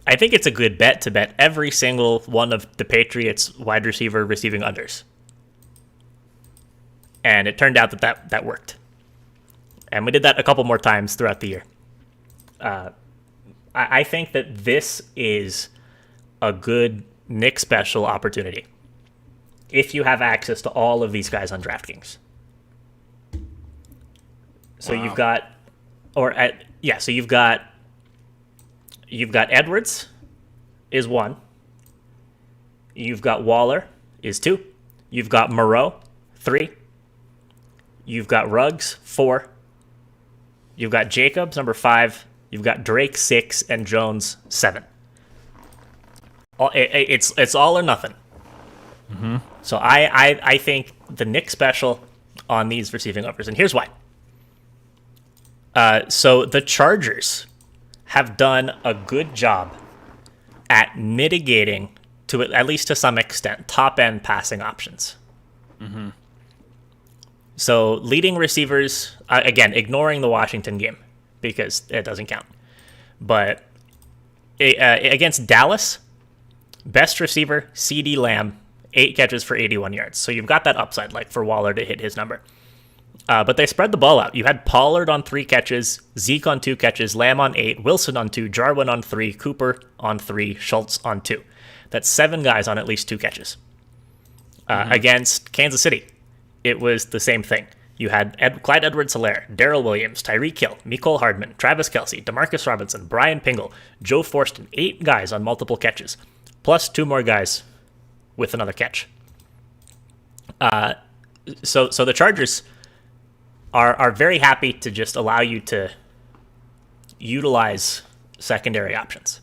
Speaker 3: I think it's a good bet to bet every single one of the Patriots wide receiver receiving unders. And it turned out that worked. And we did that a couple more times throughout the year. I think that this is a good Nick special opportunity if you have access to all of these guys on DraftKings. So
Speaker 4: Wow.
Speaker 3: You've got Edwards is 1. You've got Waller is 2. You've got Moreau 3. You've got Ruggs 4. You've got Jacobs number 5. You've got Drake 6 and Jones 7. It's all or nothing.
Speaker 4: Mm-hmm.
Speaker 3: So I think the Nick special on these receiving overs, and here's why. So the Chargers have done a good job at mitigating, to at least to some extent, top-end passing options.
Speaker 4: Mm-hmm.
Speaker 3: So leading receivers, again, ignoring the Washington game because it doesn't count. But against Dallas, best receiver, CeeDee Lamb, 8 catches for 81 yards. So you've got that upside, like for Waller to hit his number. But they spread the ball out. You had Pollard on 3 catches, Zeke on 2 catches, Lamb on 8, Wilson on 2, Jarwin on 3, Cooper on 3, Schultz on 2. That's 7 guys on at least 2 catches. Against Kansas City, it was the same thing. You had Clyde Edwards-Helaire, Darrell Williams, Tyreek Hill, Mecole Hardman, Travis Kelce, Demarcus Robinson, Brian Pingle, Joe Forston, 8 guys on multiple catches, plus 2 more guys with another catch. So the Chargers are very happy to just allow you to utilize secondary options.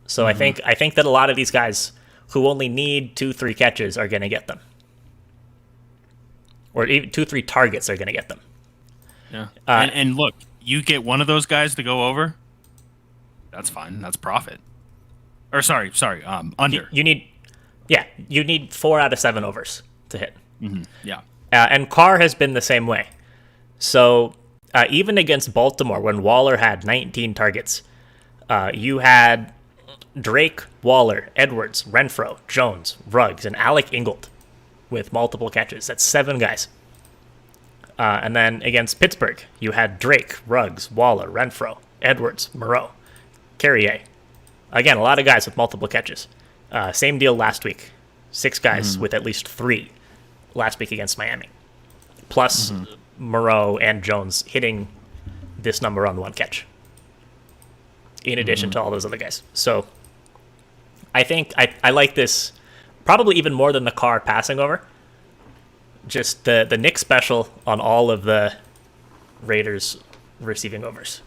Speaker 3: So I think that a lot of these guys who only need 2-3 catches are going to get them. Or even 2-3 targets are going to get them.
Speaker 4: Yeah. And look, you get one of those guys to go over, that's fine. That's profit. Or sorry, under.
Speaker 3: You need 4 out of 7 overs to hit.
Speaker 4: Mm-hmm. Yeah.
Speaker 3: And Carr has been the same way. So even against Baltimore, when Waller had 19 targets, you had Drake, Waller, Edwards, Renfro, Jones, Ruggs, and Alec Ingold with multiple catches. That's 7 guys. And then against Pittsburgh, you had Drake, Ruggs, Waller, Renfro, Edwards, Moreau, Carrier. Again, a lot of guys with multiple catches. Same deal last week. 6 guys with at least 3 last week against Miami. Plus Moreau and Jones hitting this number on 1 catch. In addition to all those other guys. So I think I like this probably even more than the Carr passing over. Just the Nick special on all of the Raiders receiving overs.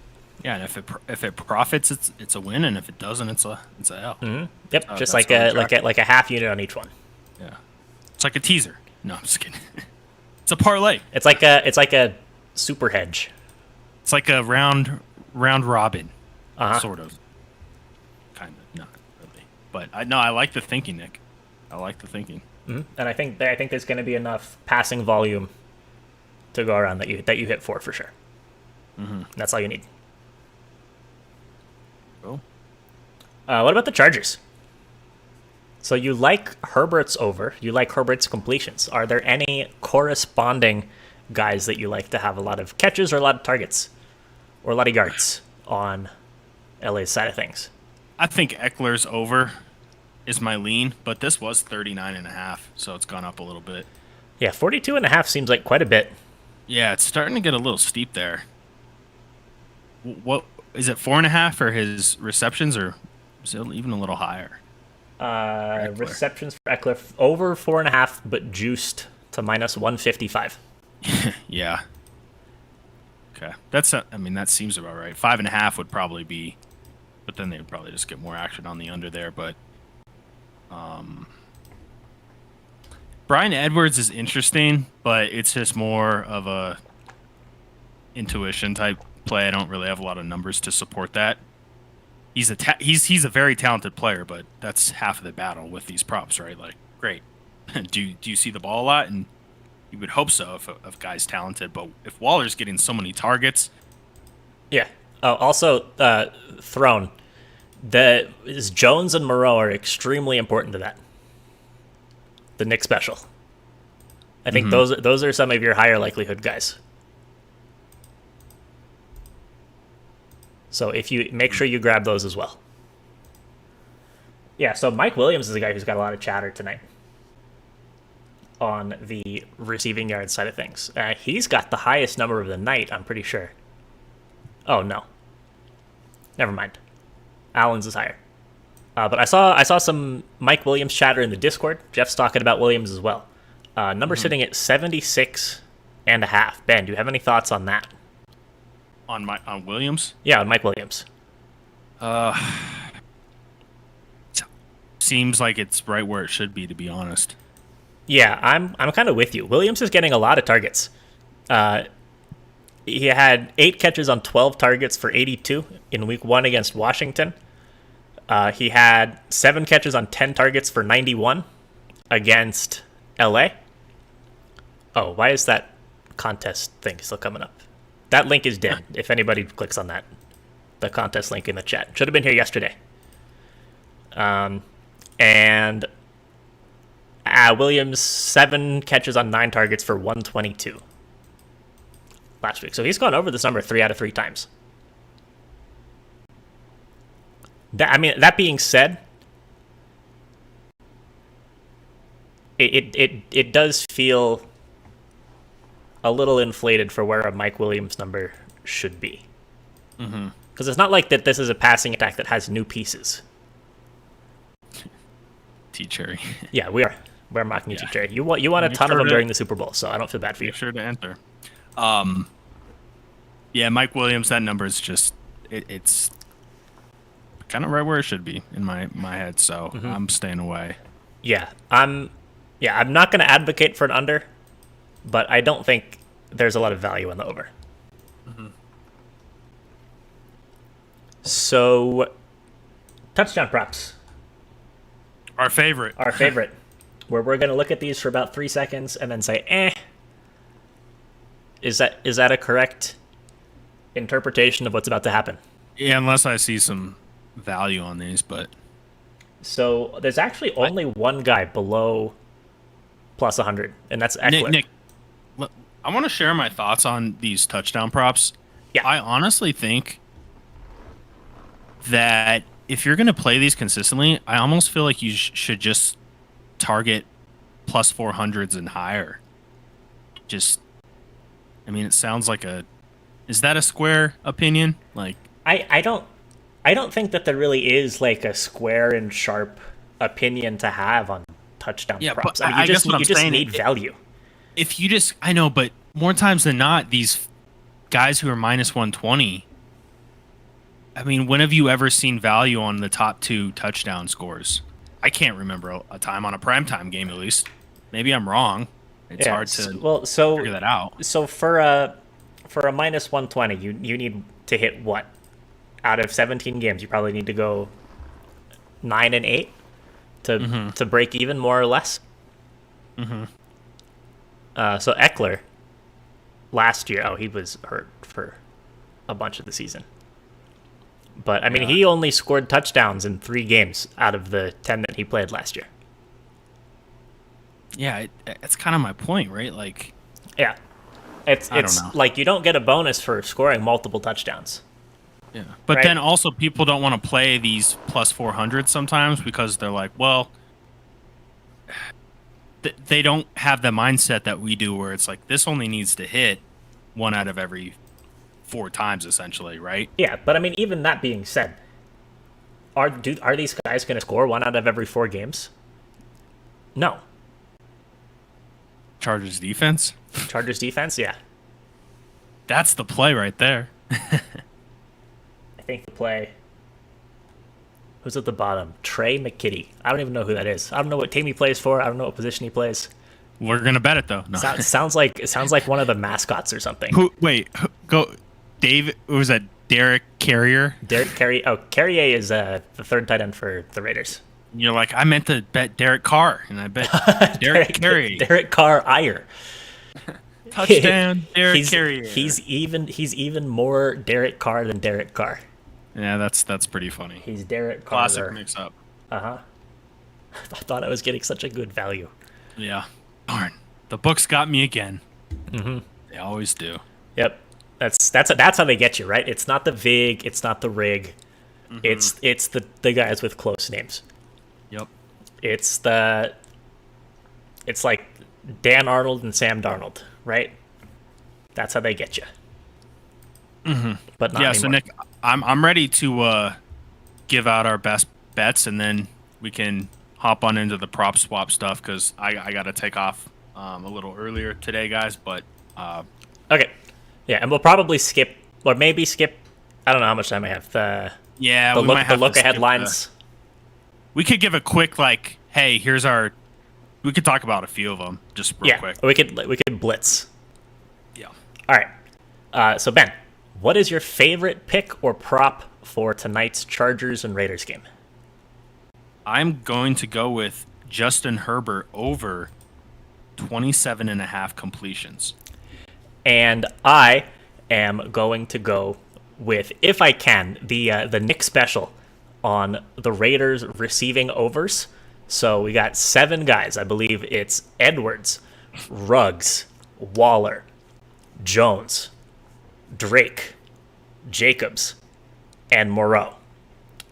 Speaker 4: Yeah, and if it profits, it's a win, and if it doesn't, it's a L.
Speaker 3: Mm-hmm. Yep, just like a half unit on each one.
Speaker 4: Yeah, it's like a teaser. No, I'm just kidding. It's a parlay.
Speaker 3: It's like a super hedge.
Speaker 4: It's like a round robin, sort of, kind of, not really. But I like the thinking, Nick. I like the thinking.
Speaker 3: Mm-hmm. And I think there's going to be enough passing volume to go around that you hit for sure. Mm-hmm. That's all you need.
Speaker 4: Cool.
Speaker 3: What about the Chargers? So you like Herbert's over. You like Herbert's completions. Are there any corresponding guys that you like to have a lot of catches or a lot of targets or a lot of yards on LA's side of things?
Speaker 4: I think Eckler's over is my lean, but this was 39.5, so it's gone up a little bit.
Speaker 3: Yeah, 42.5 seems like quite a bit.
Speaker 4: Yeah, it's starting to get a little steep there. What is it, 4.5 for his receptions, or is it even a little higher?
Speaker 3: Receptions for Eckler over 4.5, but juiced to minus 155.
Speaker 4: Yeah. Okay, that seems about right. 5.5 would probably be, but then they would probably just get more action on the under there. But Brian Edwards is interesting, but it's just more of a intuition type play. I don't really have a lot of numbers to support that. He's a very talented player, but that's half of the battle with these props, right? Like, great. do you see the ball a lot? And you would hope so if a guy's talented, but if Waller's getting so many targets.
Speaker 3: Yeah. Oh, also, Throne. Jones and Moreau are extremely important to that. The Nick special. I think those are some of your higher likelihood guys. So if you make sure you grab those as well. Yeah, so Mike Williams is a guy who's got a lot of chatter tonight on the receiving yard side of things. He's got the highest number of the night, I'm pretty sure. Oh, no. Never mind. Allen's is higher. But I saw some Mike Williams chatter in the Discord. Jeff's talking about Williams as well. Number sitting at 76.5. Ben, do you have any thoughts on that?
Speaker 4: On Williams?
Speaker 3: Yeah, on Mike Williams.
Speaker 4: Seems like it's right where it should be, to be honest.
Speaker 3: Yeah, I'm kind of with you. Williams is getting a lot of targets. He had 8 catches on 12 targets for 82 in week 1 against Washington. He had 7 catches on 10 targets for 91 against LA. Oh, why is that contest thing still coming up? That link is dead if anybody clicks on that. The contest link in the chat. Should have been here yesterday. And Williams, 7 catches on 9 targets for 122 last week. So he's gone over this number 3 out of 3 times. That being said, it does feel a little inflated for where a Mike Williams number should be. Because it's not like that this is a passing attack that has new pieces.
Speaker 4: T-Cherry.
Speaker 3: Yeah, we are. We're mocking you, T-Cherry. You want a ton of them during the Super Bowl, so I don't feel bad for you.
Speaker 4: Make sure to enter. Yeah, Mike Williams, that number is just... It's kind of right where it should be in my head, so I'm staying away.
Speaker 3: Yeah, I'm not going to advocate for an under, but I don't think there's a lot of value in the over. So, touchdown props.
Speaker 4: Our favorite.
Speaker 3: Where we're going to look at these for about 3 seconds and then say, Is that a correct interpretation of what's about to happen?
Speaker 4: Yeah, unless I see some value on these, but...
Speaker 3: So, there's actually only one guy below plus 100, and that's Eckler.
Speaker 4: Nick, I want to share my thoughts on these touchdown props.
Speaker 3: Yeah.
Speaker 4: I honestly think that if you're going to play these consistently, I almost feel like you should just target plus 400s and higher. It sounds like is that a square opinion? Like,
Speaker 3: I don't think that there really is like a square and sharp opinion to have on touchdown props.
Speaker 4: But
Speaker 3: you just need value.
Speaker 4: I know, but more times than not, these guys who are minus 120, when have you ever seen value on the top 2 touchdown scores? I can't remember a time on a primetime game, at least. Maybe I'm wrong. It's hard to figure that out.
Speaker 3: So for a minus 120, you need to hit what? Out of 17 games, you probably need to go 9 and 8 to break even, more or less. So Eckler last year, he was hurt for a bunch of the season. But he only scored touchdowns in 3 games out of the 10 that he played last year.
Speaker 4: Yeah, it's kind of my point, right? Like,
Speaker 3: yeah, it's like you don't get a bonus for scoring multiple touchdowns.
Speaker 4: Yeah, but then also people don't want to play these plus 400 sometimes because they're like, well, they don't have the mindset that we do, where it's like this only needs to hit 1 out of every 4 times, essentially, right?
Speaker 3: Yeah, but even that being said, are these guys going to score 1 out of every 4 games? No.
Speaker 4: Chargers defense,
Speaker 3: yeah.
Speaker 4: That's the play right there.
Speaker 3: I think the play. Who's at the bottom? Trey McKitty. I don't even know who that is. I don't know what team he plays for. I don't know what position he plays.
Speaker 4: We're gonna bet it though. No.
Speaker 3: Sounds like one of the mascots or something.
Speaker 4: Go, David. Who was that? Derek Carrier.
Speaker 3: Derek Carrier. Oh, Carrier is the third tight end for the Raiders.
Speaker 4: You're like, I meant to bet Derek Carr, and I bet Derek Carrier.
Speaker 3: Derek Carr Iyer.
Speaker 4: Touchdown, Derek Carrier.
Speaker 3: He's even more Derek Carr than Derek Carr.
Speaker 4: Yeah, that's pretty funny.
Speaker 3: He's Derek Carr.
Speaker 4: Classic mix-up.
Speaker 3: I thought I was getting such a good value.
Speaker 4: Yeah. Darn. The books got me again.
Speaker 3: Mm-hmm.
Speaker 4: They always do.
Speaker 3: Yep. That's how they get you, right? It's not the VIG, it's not the rig. Mm-hmm. It's the guys with close names.
Speaker 4: Yep.
Speaker 3: It's like Dan Arnold and Sam Darnold, right? That's how they get you.
Speaker 4: Mm-hmm.
Speaker 3: But not anymore.
Speaker 4: So Nick, I'm ready to give out our best bets, and then we can hop on into the prop swap stuff because I got to take off a little earlier today, guys. But
Speaker 3: okay, yeah, and we'll probably skip, or maybe skip. I don't know how much time I have. The look ahead lines.
Speaker 4: We could give a quick hey, here's our. We could talk about a few of them just real quick.
Speaker 3: We could blitz.
Speaker 4: Yeah.
Speaker 3: All right. So Ben, what is your favorite pick or prop for tonight's Chargers and Raiders game?
Speaker 4: I'm going to go with Justin Herbert over 27.5 completions.
Speaker 3: And I am going to go with, if I can, the Nick special on the Raiders receiving overs. So we got 7 guys. I believe it's Edwards, Ruggs, Waller, Jones, Drake, Jacobs, and Moreau.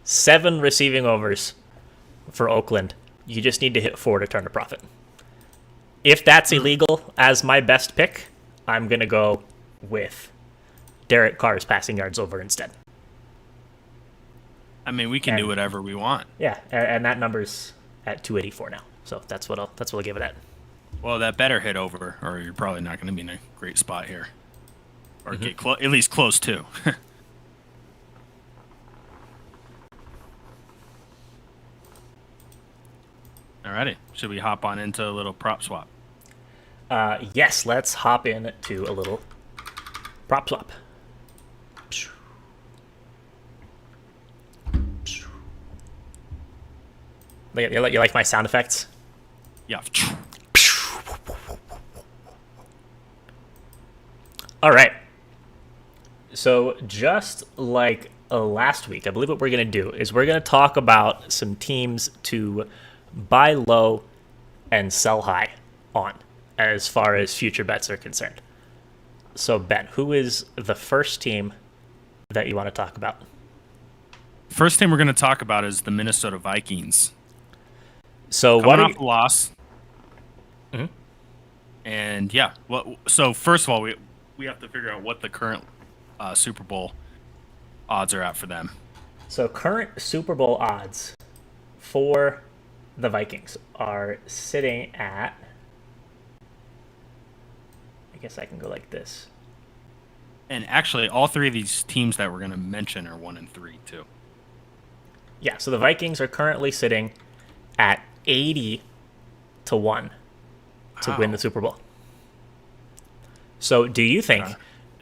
Speaker 3: 7 receiving overs for Oakland. You just need to hit 4 to turn a profit. If that's illegal as my best pick, I'm going to go with Derek Carr's passing yards over instead.
Speaker 4: I mean, we can do whatever we want.
Speaker 3: Yeah, and that number's at 284 now. So that's what I'll give it at.
Speaker 4: Well, that better hit over, or you're probably not going to be in a great spot here. Or get at least close to. Alrighty, should we hop on into a little prop swap?
Speaker 3: Yes, let's hop into a little prop swap. You like my sound effects?
Speaker 4: Yeah.
Speaker 3: All right. So just like last week, I believe what we're going to do is we're going to talk about some teams to buy low and sell high on as far as future bets are concerned. So Ben, who is the first team that you want to talk about?
Speaker 4: First team we're going to talk about is the Minnesota Vikings.
Speaker 3: So
Speaker 4: coming off a loss. Mm-hmm. And yeah, so first of all, we have to figure out what the current Super Bowl odds are at for them.
Speaker 3: So current Super Bowl odds for the Vikings are sitting at, I guess I can go like this.
Speaker 4: And actually, all 3 of these teams that we're going to mention are 1-3 too.
Speaker 3: Yeah, so the Vikings are currently sitting at 80-1 to win the Super Bowl. So do you think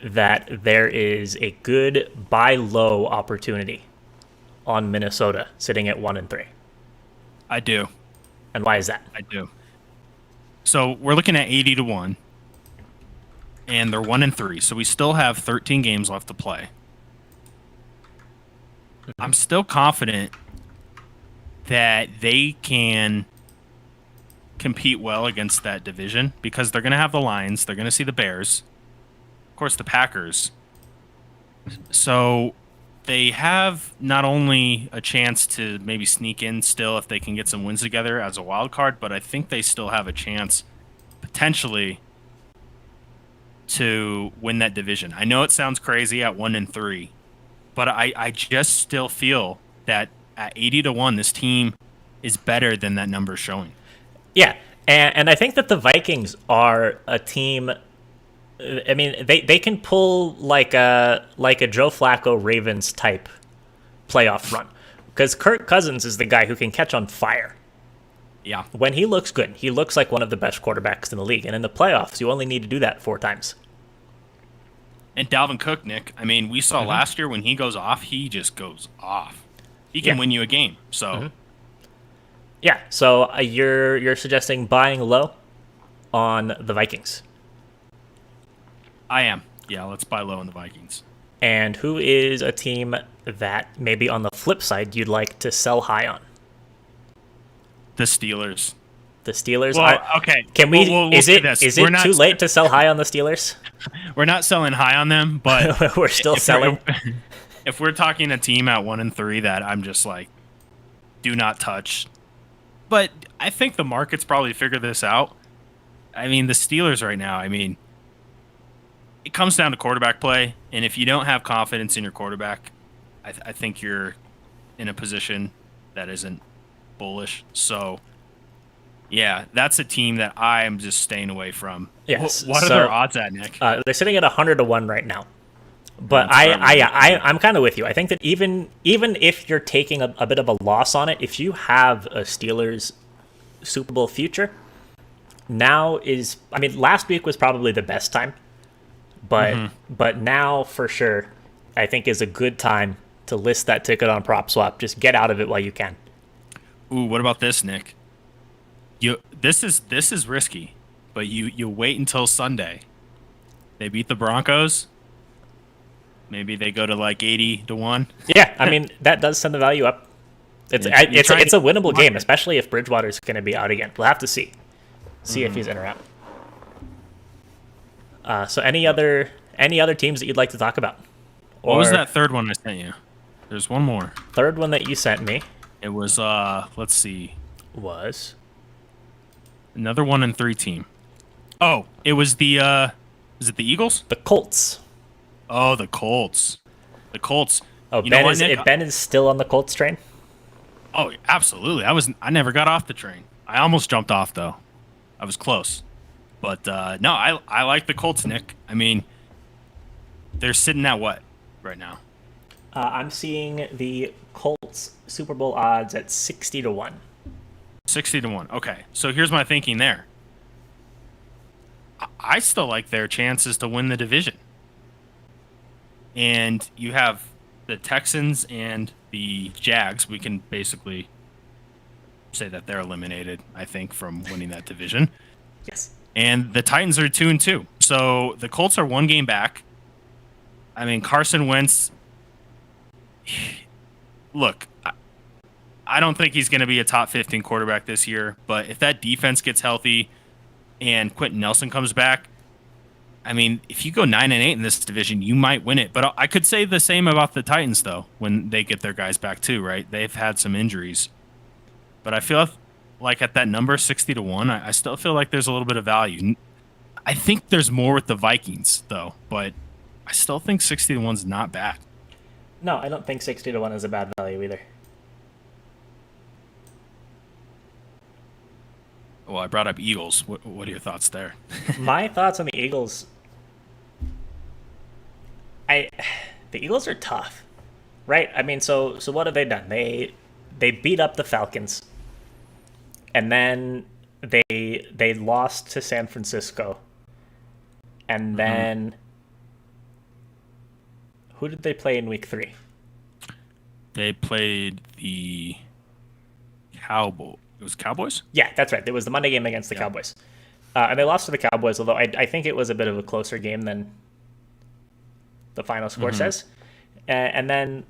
Speaker 3: that there is a good buy low opportunity on Minnesota sitting at 1-3?
Speaker 4: I do.
Speaker 3: And why is that?
Speaker 4: I do. So we're looking at 80-1, and they're 1-3. So we still have 13 games left to play. I'm still confident that they can compete well against that division because they're going to have the Lions, they're going to see the Bears, of course the Packers. So they have not only a chance to maybe sneak in still if they can get some wins together as a wild card, but I think they still have a chance potentially to win that division. I know it sounds crazy at 1-3, but I just still feel that at 80-1, this team is better than that number showing.
Speaker 3: Yeah, and I think that the Vikings are a team. I mean, they can pull like a Joe Flacco Ravens type playoff run because Kirk Cousins is the guy who can catch on fire.
Speaker 4: Yeah.
Speaker 3: When he looks good, he looks like one of the best quarterbacks in the league. And in the playoffs, you only need to do that 4 times.
Speaker 4: And Dalvin Cook, Nick, I mean, we saw last year when he goes off, he just goes off. He can win you a game. So,
Speaker 3: yeah. So you're suggesting buying low on the Vikings.
Speaker 4: I am. Yeah, let's buy low on the Vikings.
Speaker 3: And who is a team that maybe on the flip side you'd like to sell high on?
Speaker 4: The Steelers.
Speaker 3: The Steelers.
Speaker 4: Well, okay.
Speaker 3: Can we?
Speaker 4: We'll
Speaker 3: is
Speaker 4: say
Speaker 3: it
Speaker 4: this.
Speaker 3: is it too late to sell high on the Steelers?
Speaker 4: We're not selling high on them, but
Speaker 3: we're still selling.
Speaker 4: If we're talking a team at 1-3 that I'm just like, do not touch. But I think the market's probably figured this out. I mean, the Steelers right now. I mean, it comes down to quarterback play, and if you don't have confidence in your quarterback, I think you're in a position that isn't bullish. So, yeah, that's a team that I am just staying away from.
Speaker 3: Yes.
Speaker 4: What are their odds at, Nick?
Speaker 3: They're sitting at 100-1 right now. But I'm kind of with you. I think that even if you're taking a bit of a loss on it, if you have a Steelers Super Bowl future, last week was probably the best time. But now for sure, I think is a good time to list that ticket on PropSwap. Just get out of it while you can.
Speaker 4: Ooh, what about this, Nick? This is risky, but you wait until Sunday. They beat the Broncos. Maybe they go to like 80-1.
Speaker 3: Yeah, I mean that does send the value up. It's a winnable game, especially if Bridgewater's going to be out again. We'll have to see if he's in or out. So any other teams that you'd like to talk about?
Speaker 4: What was that third one I sent you? There's one more.
Speaker 3: Third one that you sent me.
Speaker 4: It was let's see.
Speaker 3: Was
Speaker 4: another 1-3 team. Oh, it was the is it the Eagles?
Speaker 3: The Colts.
Speaker 4: Oh, the Colts. The Colts.
Speaker 3: Oh, Ben is still on the Colts train?
Speaker 4: Oh, absolutely. I never got off the train. I almost jumped off though. I was close. But no, I like the Colts, Nick. I mean, they're sitting at what right now?
Speaker 3: I'm seeing the Colts Super Bowl odds at 60-1.
Speaker 4: 60-1. Okay, so here's my thinking there. I still like their chances to win the division. And you have the Texans and the Jags. We can basically say that they're eliminated, I think, from winning that division.
Speaker 3: Yes.
Speaker 4: And the Titans are 2-2. So the Colts are 1 game back. I mean, Carson Wentz, look, I don't think he's going to be a top 15 quarterback this year, but if that defense gets healthy and Quentin Nelson comes back, I mean, if you go 9-8 in this division, you might win it. But I could say the same about the Titans, though, when they get their guys back too, right? They've had some injuries. But I feel like at that number, 60-1, I still feel like there's a little bit of value. I think there's more with the Vikings, though, but I still think 60-1 is not bad.
Speaker 3: No, I don't think 60-1 is a bad value either.
Speaker 4: Well, I brought up Eagles. What are your thoughts there?
Speaker 3: My thoughts on the Eagles, the Eagles are tough, right? I mean, so what have they done? They beat up the Falcons, and then they lost to San Francisco, and then who did they play in Week 3?
Speaker 4: They played the Cowboys. It was Cowboys?
Speaker 3: Yeah, that's right. It was the Monday game against the Cowboys. And they lost to the Cowboys, although I think it was a bit of a closer game than the final score says. And then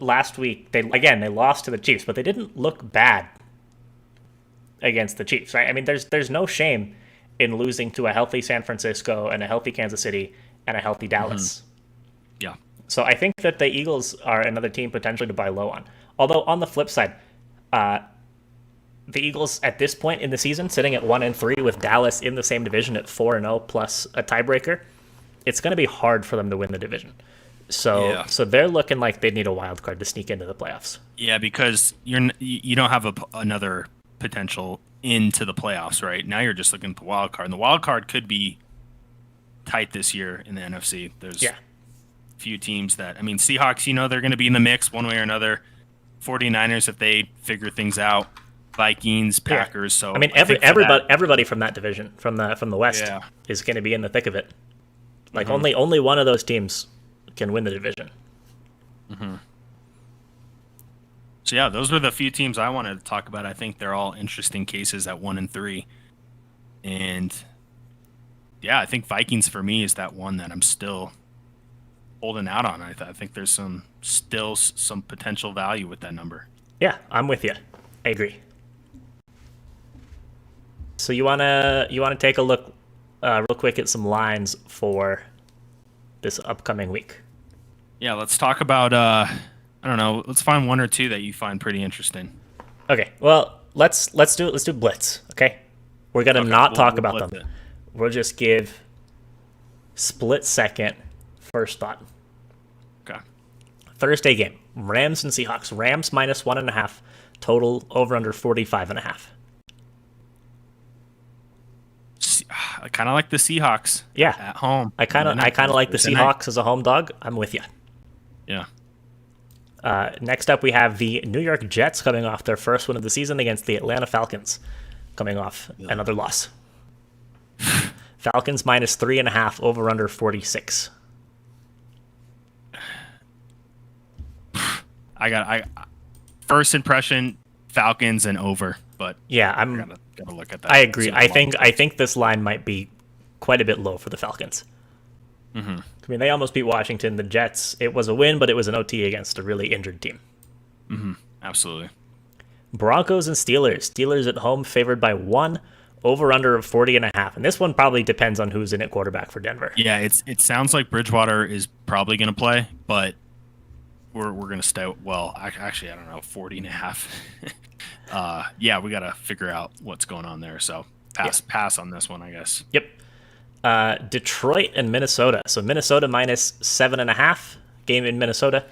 Speaker 3: last week, they lost to the Chiefs, but they didn't look bad against the Chiefs, right? I mean, there's no shame in losing to a healthy San Francisco and a healthy Kansas City and a healthy Dallas.
Speaker 4: Yeah.
Speaker 3: So I think that the Eagles are another team potentially to buy low on. Although on the flip side, the Eagles at this point in the season, sitting at 1-3 with Dallas in the same division at 4-0 plus a tiebreaker, it's going to be hard for them to win the division. So they're looking like they need a wild card to sneak into the playoffs.
Speaker 4: Yeah, because you don't have another potential into the playoffs, right? Now you're just looking at the wild card, and the wild card could be tight this year in the NFC. There's a few teams that, I mean, Seahawks, they're going to be in the mix one way or another. 49ers, if they figure things out. Vikings, Packers. So
Speaker 3: I mean, everybody from that division, from the West, is going to be in the thick of it. Like only one of those teams can win the division.
Speaker 4: Mm-hmm. So yeah, those were the few teams I wanted to talk about. I think they're all interesting cases at 1 and 3, and yeah, I think Vikings for me is that one that I'm still holding out on. I think there's still some potential value with that number.
Speaker 3: Yeah, I'm with you. I agree. So you wanna take a look real quick at some lines for this upcoming week?
Speaker 4: Yeah, let's talk about. I don't know. Let's find one or two that you find pretty interesting.
Speaker 3: Okay. Well, let's do blitz. Okay. We're gonna not talk about them. We'll just give split second first thought.
Speaker 4: Okay.
Speaker 3: Thursday game: Rams and Seahawks. Rams minus 1.5. Total over under 45.5.
Speaker 4: I kind of like the Seahawks.
Speaker 3: Yeah.
Speaker 4: At home.
Speaker 3: I kind of like the Seahawks as a home dog. I'm with you.
Speaker 4: Yeah.
Speaker 3: Next up, we have the New York Jets coming off their first win of the season against the Atlanta Falcons, coming off another loss. Falcons minus 3.5, over under 46.
Speaker 4: I first impression Falcons and over, but
Speaker 3: yeah,
Speaker 4: I'm gotta look at that.
Speaker 3: I agree. I think this line might be quite a bit low for the Falcons.
Speaker 4: Mm-hmm.
Speaker 3: I mean, they almost beat Washington. The Jets, it was a win, but it was an OT against a really injured team.
Speaker 4: Mm-hmm. Absolutely.
Speaker 3: Broncos and Steelers. Steelers at home favored by 1, over under of 40.5. And this one probably depends on who's in at quarterback for Denver.
Speaker 4: Yeah, it sounds like Bridgewater is probably going to play, but we're going to stay. Well, actually, I don't know, 40.5. Yeah, we got to figure out what's going on there. So pass on this one, I guess.
Speaker 3: Yep. Detroit and Minnesota. So Minnesota minus 7.5, game in Minnesota,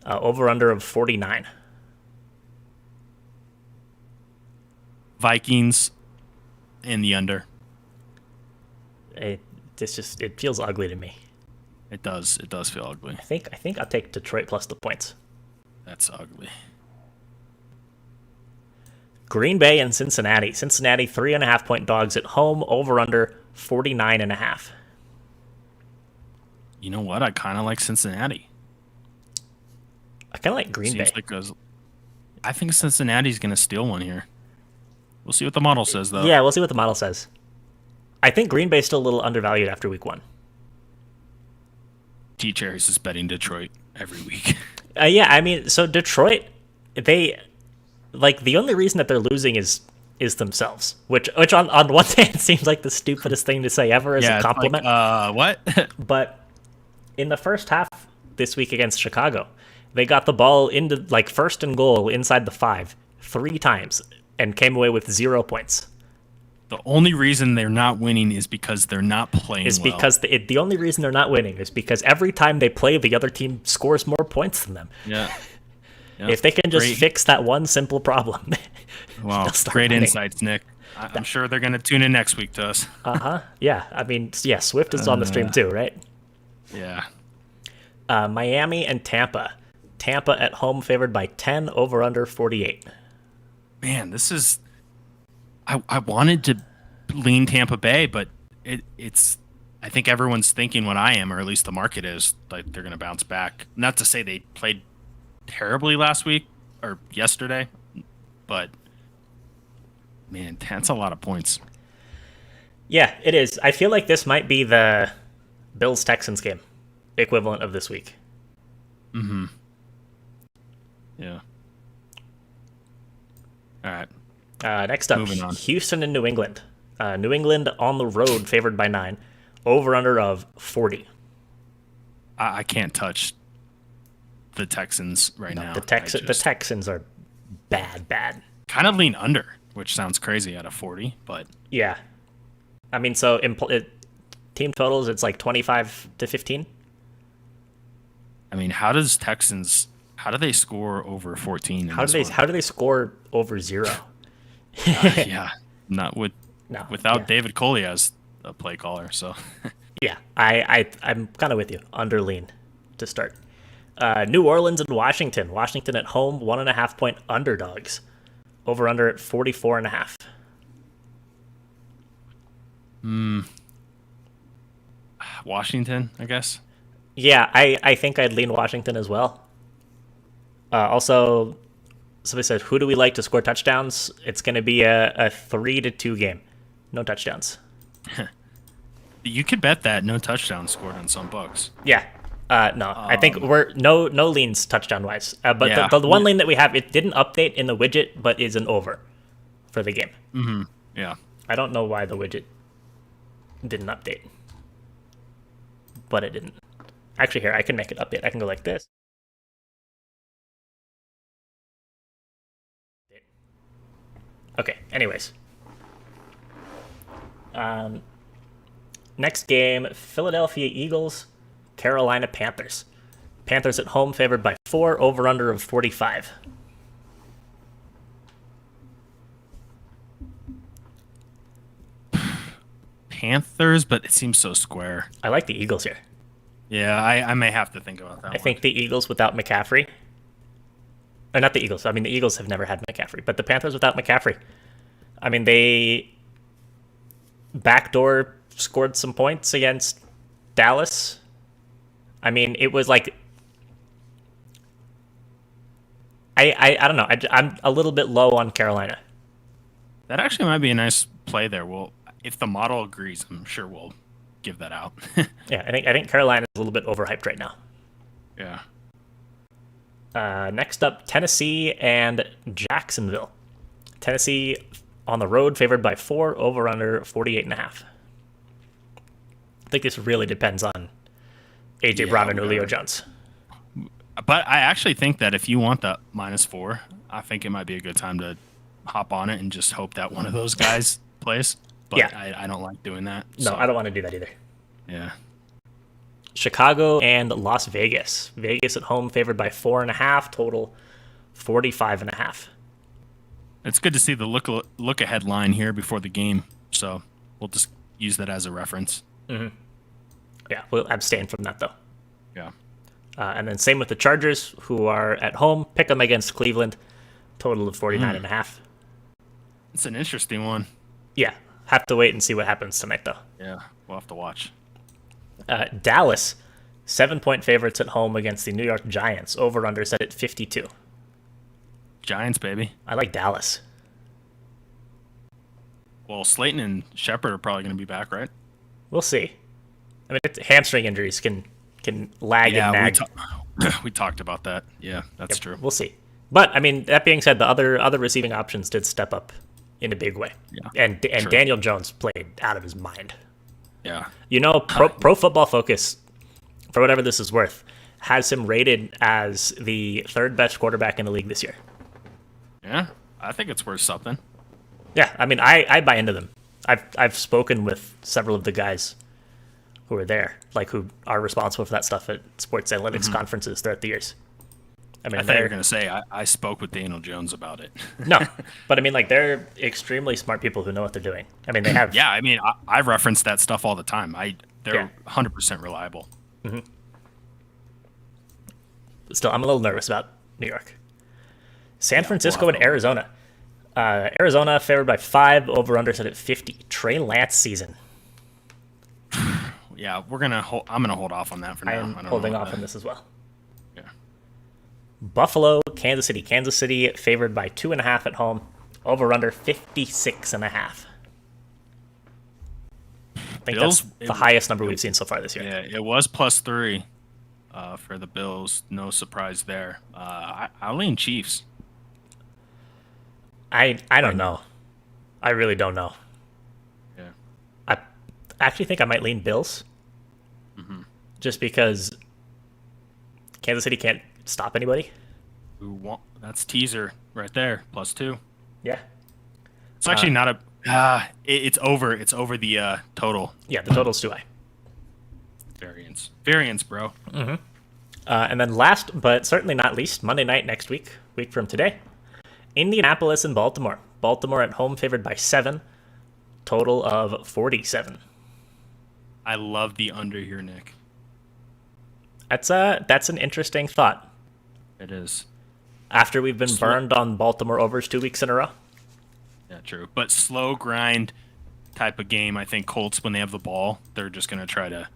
Speaker 3: over under of 49.
Speaker 4: Vikings in the under.
Speaker 3: It feels ugly to me.
Speaker 4: It does feel ugly.
Speaker 3: I think I'll take Detroit plus the points.
Speaker 4: That's ugly.
Speaker 3: Green Bay and Cincinnati. Cincinnati 3.5 point dogs at home, over under 49.5.
Speaker 4: You know what? I kind of like Cincinnati.
Speaker 3: I kind of like Green Bay.
Speaker 4: I think Cincinnati's going to steal one here. We'll see what the model says, though.
Speaker 3: Yeah, we'll see what the model says. I think Green Bay's still a little undervalued after week 1.
Speaker 4: T-Cherries is betting Detroit every week.
Speaker 3: Yeah, I mean, so Detroit, they, like, the only reason that they're losing is themselves, which on one hand seems like the stupidest thing to say ever as a compliment.
Speaker 4: Like, what?
Speaker 3: But in the first half this week against Chicago, they got the ball into, like, first and goal inside the 5 3 times and came away with 0 points.
Speaker 4: The only reason they're not winning is because they're not playing well.
Speaker 3: Because the only reason they're not winning is because every time they play, the other team scores more points than them.
Speaker 4: Yeah.
Speaker 3: If they can just fix that one simple problem.
Speaker 4: Wow, great winning. Insights, Nick. I'm sure they're going to tune in next week to us.
Speaker 3: Yeah, I mean, yeah, Swift is on the stream too, right?
Speaker 4: Yeah.
Speaker 3: Miami and Tampa. Tampa at home favored by 10, over under 48.
Speaker 4: Man, this is... I wanted to lean Tampa Bay, but it's... I think everyone's thinking what I am, or at least the market is, like they're going to bounce back. Not to say they played terribly last week or yesterday, but man, that's a lot of points.
Speaker 3: Yeah, it is. I feel like this might be the Bills-Texans game equivalent of this week.
Speaker 4: Mm-hmm. Yeah. All right.
Speaker 3: Next up, Houston and New England. New England on the road, favored by 9. Over-under of 40.
Speaker 4: I can't touch the Texans now.
Speaker 3: The Texans are bad.
Speaker 4: Kind of lean under, which sounds crazy at a 40, but...
Speaker 3: Yeah. I mean, so team totals, it's like 25 to 15.
Speaker 4: I mean, how do they score over 14?
Speaker 3: How do they score over 0?
Speaker 4: Yeah, without David Coley as a play caller. So
Speaker 3: yeah, I'm kind of with you. Under lean to start. New Orleans and Washington. Washington at home, 1.5 point underdogs. Over under at 44.5.
Speaker 4: Washington, I guess.
Speaker 3: Yeah, I think I'd lean Washington as well. Also, somebody said, who do we like to score touchdowns? It's going to be a 3-2 game. No touchdowns.
Speaker 4: You could bet that no touchdowns scored on some books.
Speaker 3: Yeah. No, I think we're no leans touchdown wise. But
Speaker 4: yeah.
Speaker 3: the one lean that we have, it didn't update in the widget, but is an over for the game.
Speaker 4: Mm-hmm. Yeah.
Speaker 3: I don't know why the widget didn't update, but it didn't. Actually, here, I can make it update. I can go like this. Okay, anyways. Next game, Philadelphia Eagles, Carolina Panthers. Panthers at home favored by 4, over-under of 45.
Speaker 4: Panthers, but it seems so square.
Speaker 3: I like the Eagles here.
Speaker 4: Yeah, I may have to think about that.
Speaker 3: I think the Eagles without McCaffrey. Or not the Eagles. I mean, the Eagles have never had McCaffrey, but the Panthers without McCaffrey. I mean, they backdoor scored some points against Dallas. I mean, it was like I don't know. I'm a little bit low on Carolina.
Speaker 4: That actually might be a nice play there. Well, if the model agrees, I'm sure we'll give that out.
Speaker 3: Yeah, I think Carolina is a little bit overhyped right now.
Speaker 4: Yeah.
Speaker 3: Next up, Tennessee and Jacksonville. Tennessee on the road, favored by 4, over under 48.5. I think this really depends on A.J. Brown and Julio Jones.
Speaker 4: But I actually think that if you want the -4, I think it might be a good time to hop on it and just hope that one of those guys plays. But yeah. I don't like doing that.
Speaker 3: No, I don't want to do that either.
Speaker 4: Yeah.
Speaker 3: Chicago and Las Vegas. Vegas at home favored by 4.5, total 45.5.
Speaker 4: It's good to see the look ahead line here before the game. So we'll just use that as a reference.
Speaker 3: Mm-hmm. Yeah, we'll abstain from that though.
Speaker 4: Yeah.
Speaker 3: And then same with the Chargers, who are at home. Pick them against Cleveland. Total of 49.5.
Speaker 4: It's an interesting one.
Speaker 3: Yeah. Have to wait and see what happens tonight, though.
Speaker 4: Yeah, we'll have to watch.
Speaker 3: Dallas, 7-point favorites at home against the New York Giants. Over-under set at 52.
Speaker 4: Giants, baby.
Speaker 3: I like Dallas.
Speaker 4: Well, Slayton and Shepard are probably going to be back, right?
Speaker 3: We'll see. I mean, hamstring injuries can lag and nag.
Speaker 4: We talked about that. Yeah, that's true.
Speaker 3: We'll see. But, I mean, that being said, the other receiving options did step up in a big way.
Speaker 4: Yeah,
Speaker 3: and Daniel Jones played out of his mind.
Speaker 4: Yeah.
Speaker 3: You know, Pro Football Focus, for whatever this is worth, has him rated as the 3rd best quarterback in the league this year.
Speaker 4: Yeah, I think it's worth something.
Speaker 3: Yeah, I mean, I buy into them. I've spoken with several of the guys who are there, like who are responsible for that stuff at sports analytics conferences throughout the years. I mean,
Speaker 4: I thought you were going to say I spoke with Daniel Jones about it.
Speaker 3: No, but I mean, like, they're extremely smart people who know what they're doing. I mean, they have.
Speaker 4: Yeah, I mean, I reference that stuff all the time. They're 100% reliable.
Speaker 3: Mm-hmm. But still, I'm a little nervous about New York. San Francisco and Arizona. Arizona favored by 5, over/under set at 50. Trey Lance season.
Speaker 4: Yeah, I'm gonna hold off on that for now.
Speaker 3: I'm holding off on this as well.
Speaker 4: Yeah.
Speaker 3: Buffalo, Kansas City. Kansas City favored by 2.5 at home. Over/under 56.5. I think
Speaker 4: Bills,
Speaker 3: that's the highest number we've seen so far this year.
Speaker 4: Yeah, it was +3 for the Bills. No surprise there. I'll lean Chiefs.
Speaker 3: I don't know. I really don't know.
Speaker 4: Yeah.
Speaker 3: I actually think I might lean Bills.
Speaker 4: Mm-hmm.
Speaker 3: Just because Kansas City can't stop anybody.
Speaker 4: That's teaser right there. +2.
Speaker 3: Yeah.
Speaker 4: It's actually not a. It's over. It's over the total.
Speaker 3: Yeah, the total's too high.
Speaker 4: Variance, bro.
Speaker 3: Mm-hmm. And then last, but certainly not least, Monday night next week from today, Indianapolis and Baltimore. Baltimore at home favored by 7. Total of 47.
Speaker 4: I love the under here, Nick.
Speaker 3: That's an interesting thought.
Speaker 4: It is.
Speaker 3: After we've been burned on Baltimore overs 2 weeks in a row.
Speaker 4: Yeah, true. But slow grind type of game, I think Colts, when they have the ball, they're just going to try to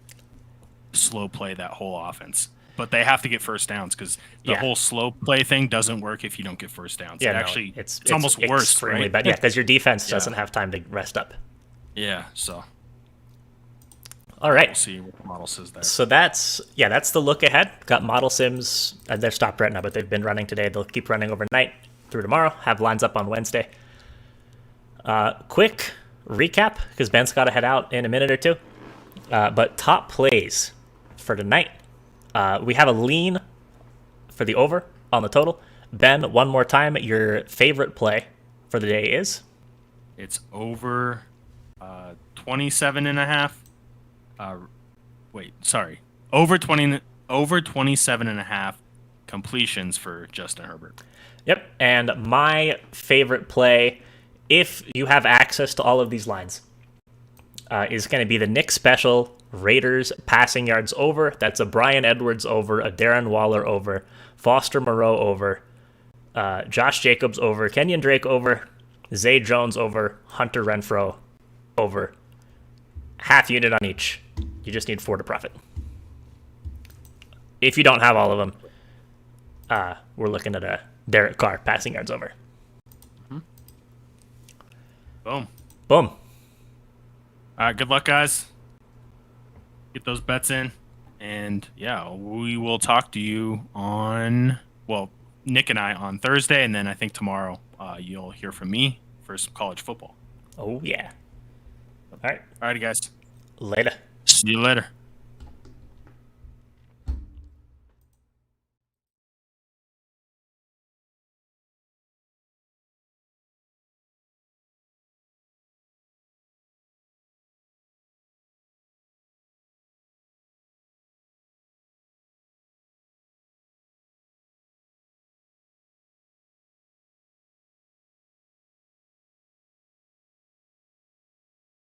Speaker 4: slow play that whole offense. But they have to get first downs because the whole slow play thing doesn't work if you don't get first downs.
Speaker 3: Yeah,
Speaker 4: it's almost worse, right?
Speaker 3: Bad. Yeah, because your defense doesn't have time to rest up.
Speaker 4: Yeah, so.
Speaker 3: All right.
Speaker 4: We'll see what the model says there.
Speaker 3: So that's the look ahead. Got model sims. They're stopped right now, but they've been running today. They'll keep running overnight through tomorrow. Have lines up on Wednesday. Quick recap, because Ben's got to head out in a minute or two. But top plays for tonight. We have a lean for the over on the total. Ben, one more time, your favorite play for the day is?
Speaker 4: It's over 27.5. Over 27.5 completions for Justin Herbert.
Speaker 3: Yep, and my favorite play, if you have access to all of these lines, is going to be the Nick Special Raiders passing yards over. That's a Bryan Edwards over, a Darren Waller over, Foster Moreau over, Josh Jacobs over, Kenyon Drake over, Zay Jones over, Hunter Renfrow over. Half unit on each. You just need 4 to profit. If you don't have all of them, we're looking at a Derek Carr passing yards over.
Speaker 4: Boom.
Speaker 3: Boom.
Speaker 4: All right, good luck, guys. Get those bets in. And, yeah, we will talk to you on, Nick and I on Thursday, and then I think tomorrow you'll hear from me for some college football.
Speaker 3: Oh, yeah. All right.
Speaker 4: All righty, guys.
Speaker 3: Later.
Speaker 4: See you later.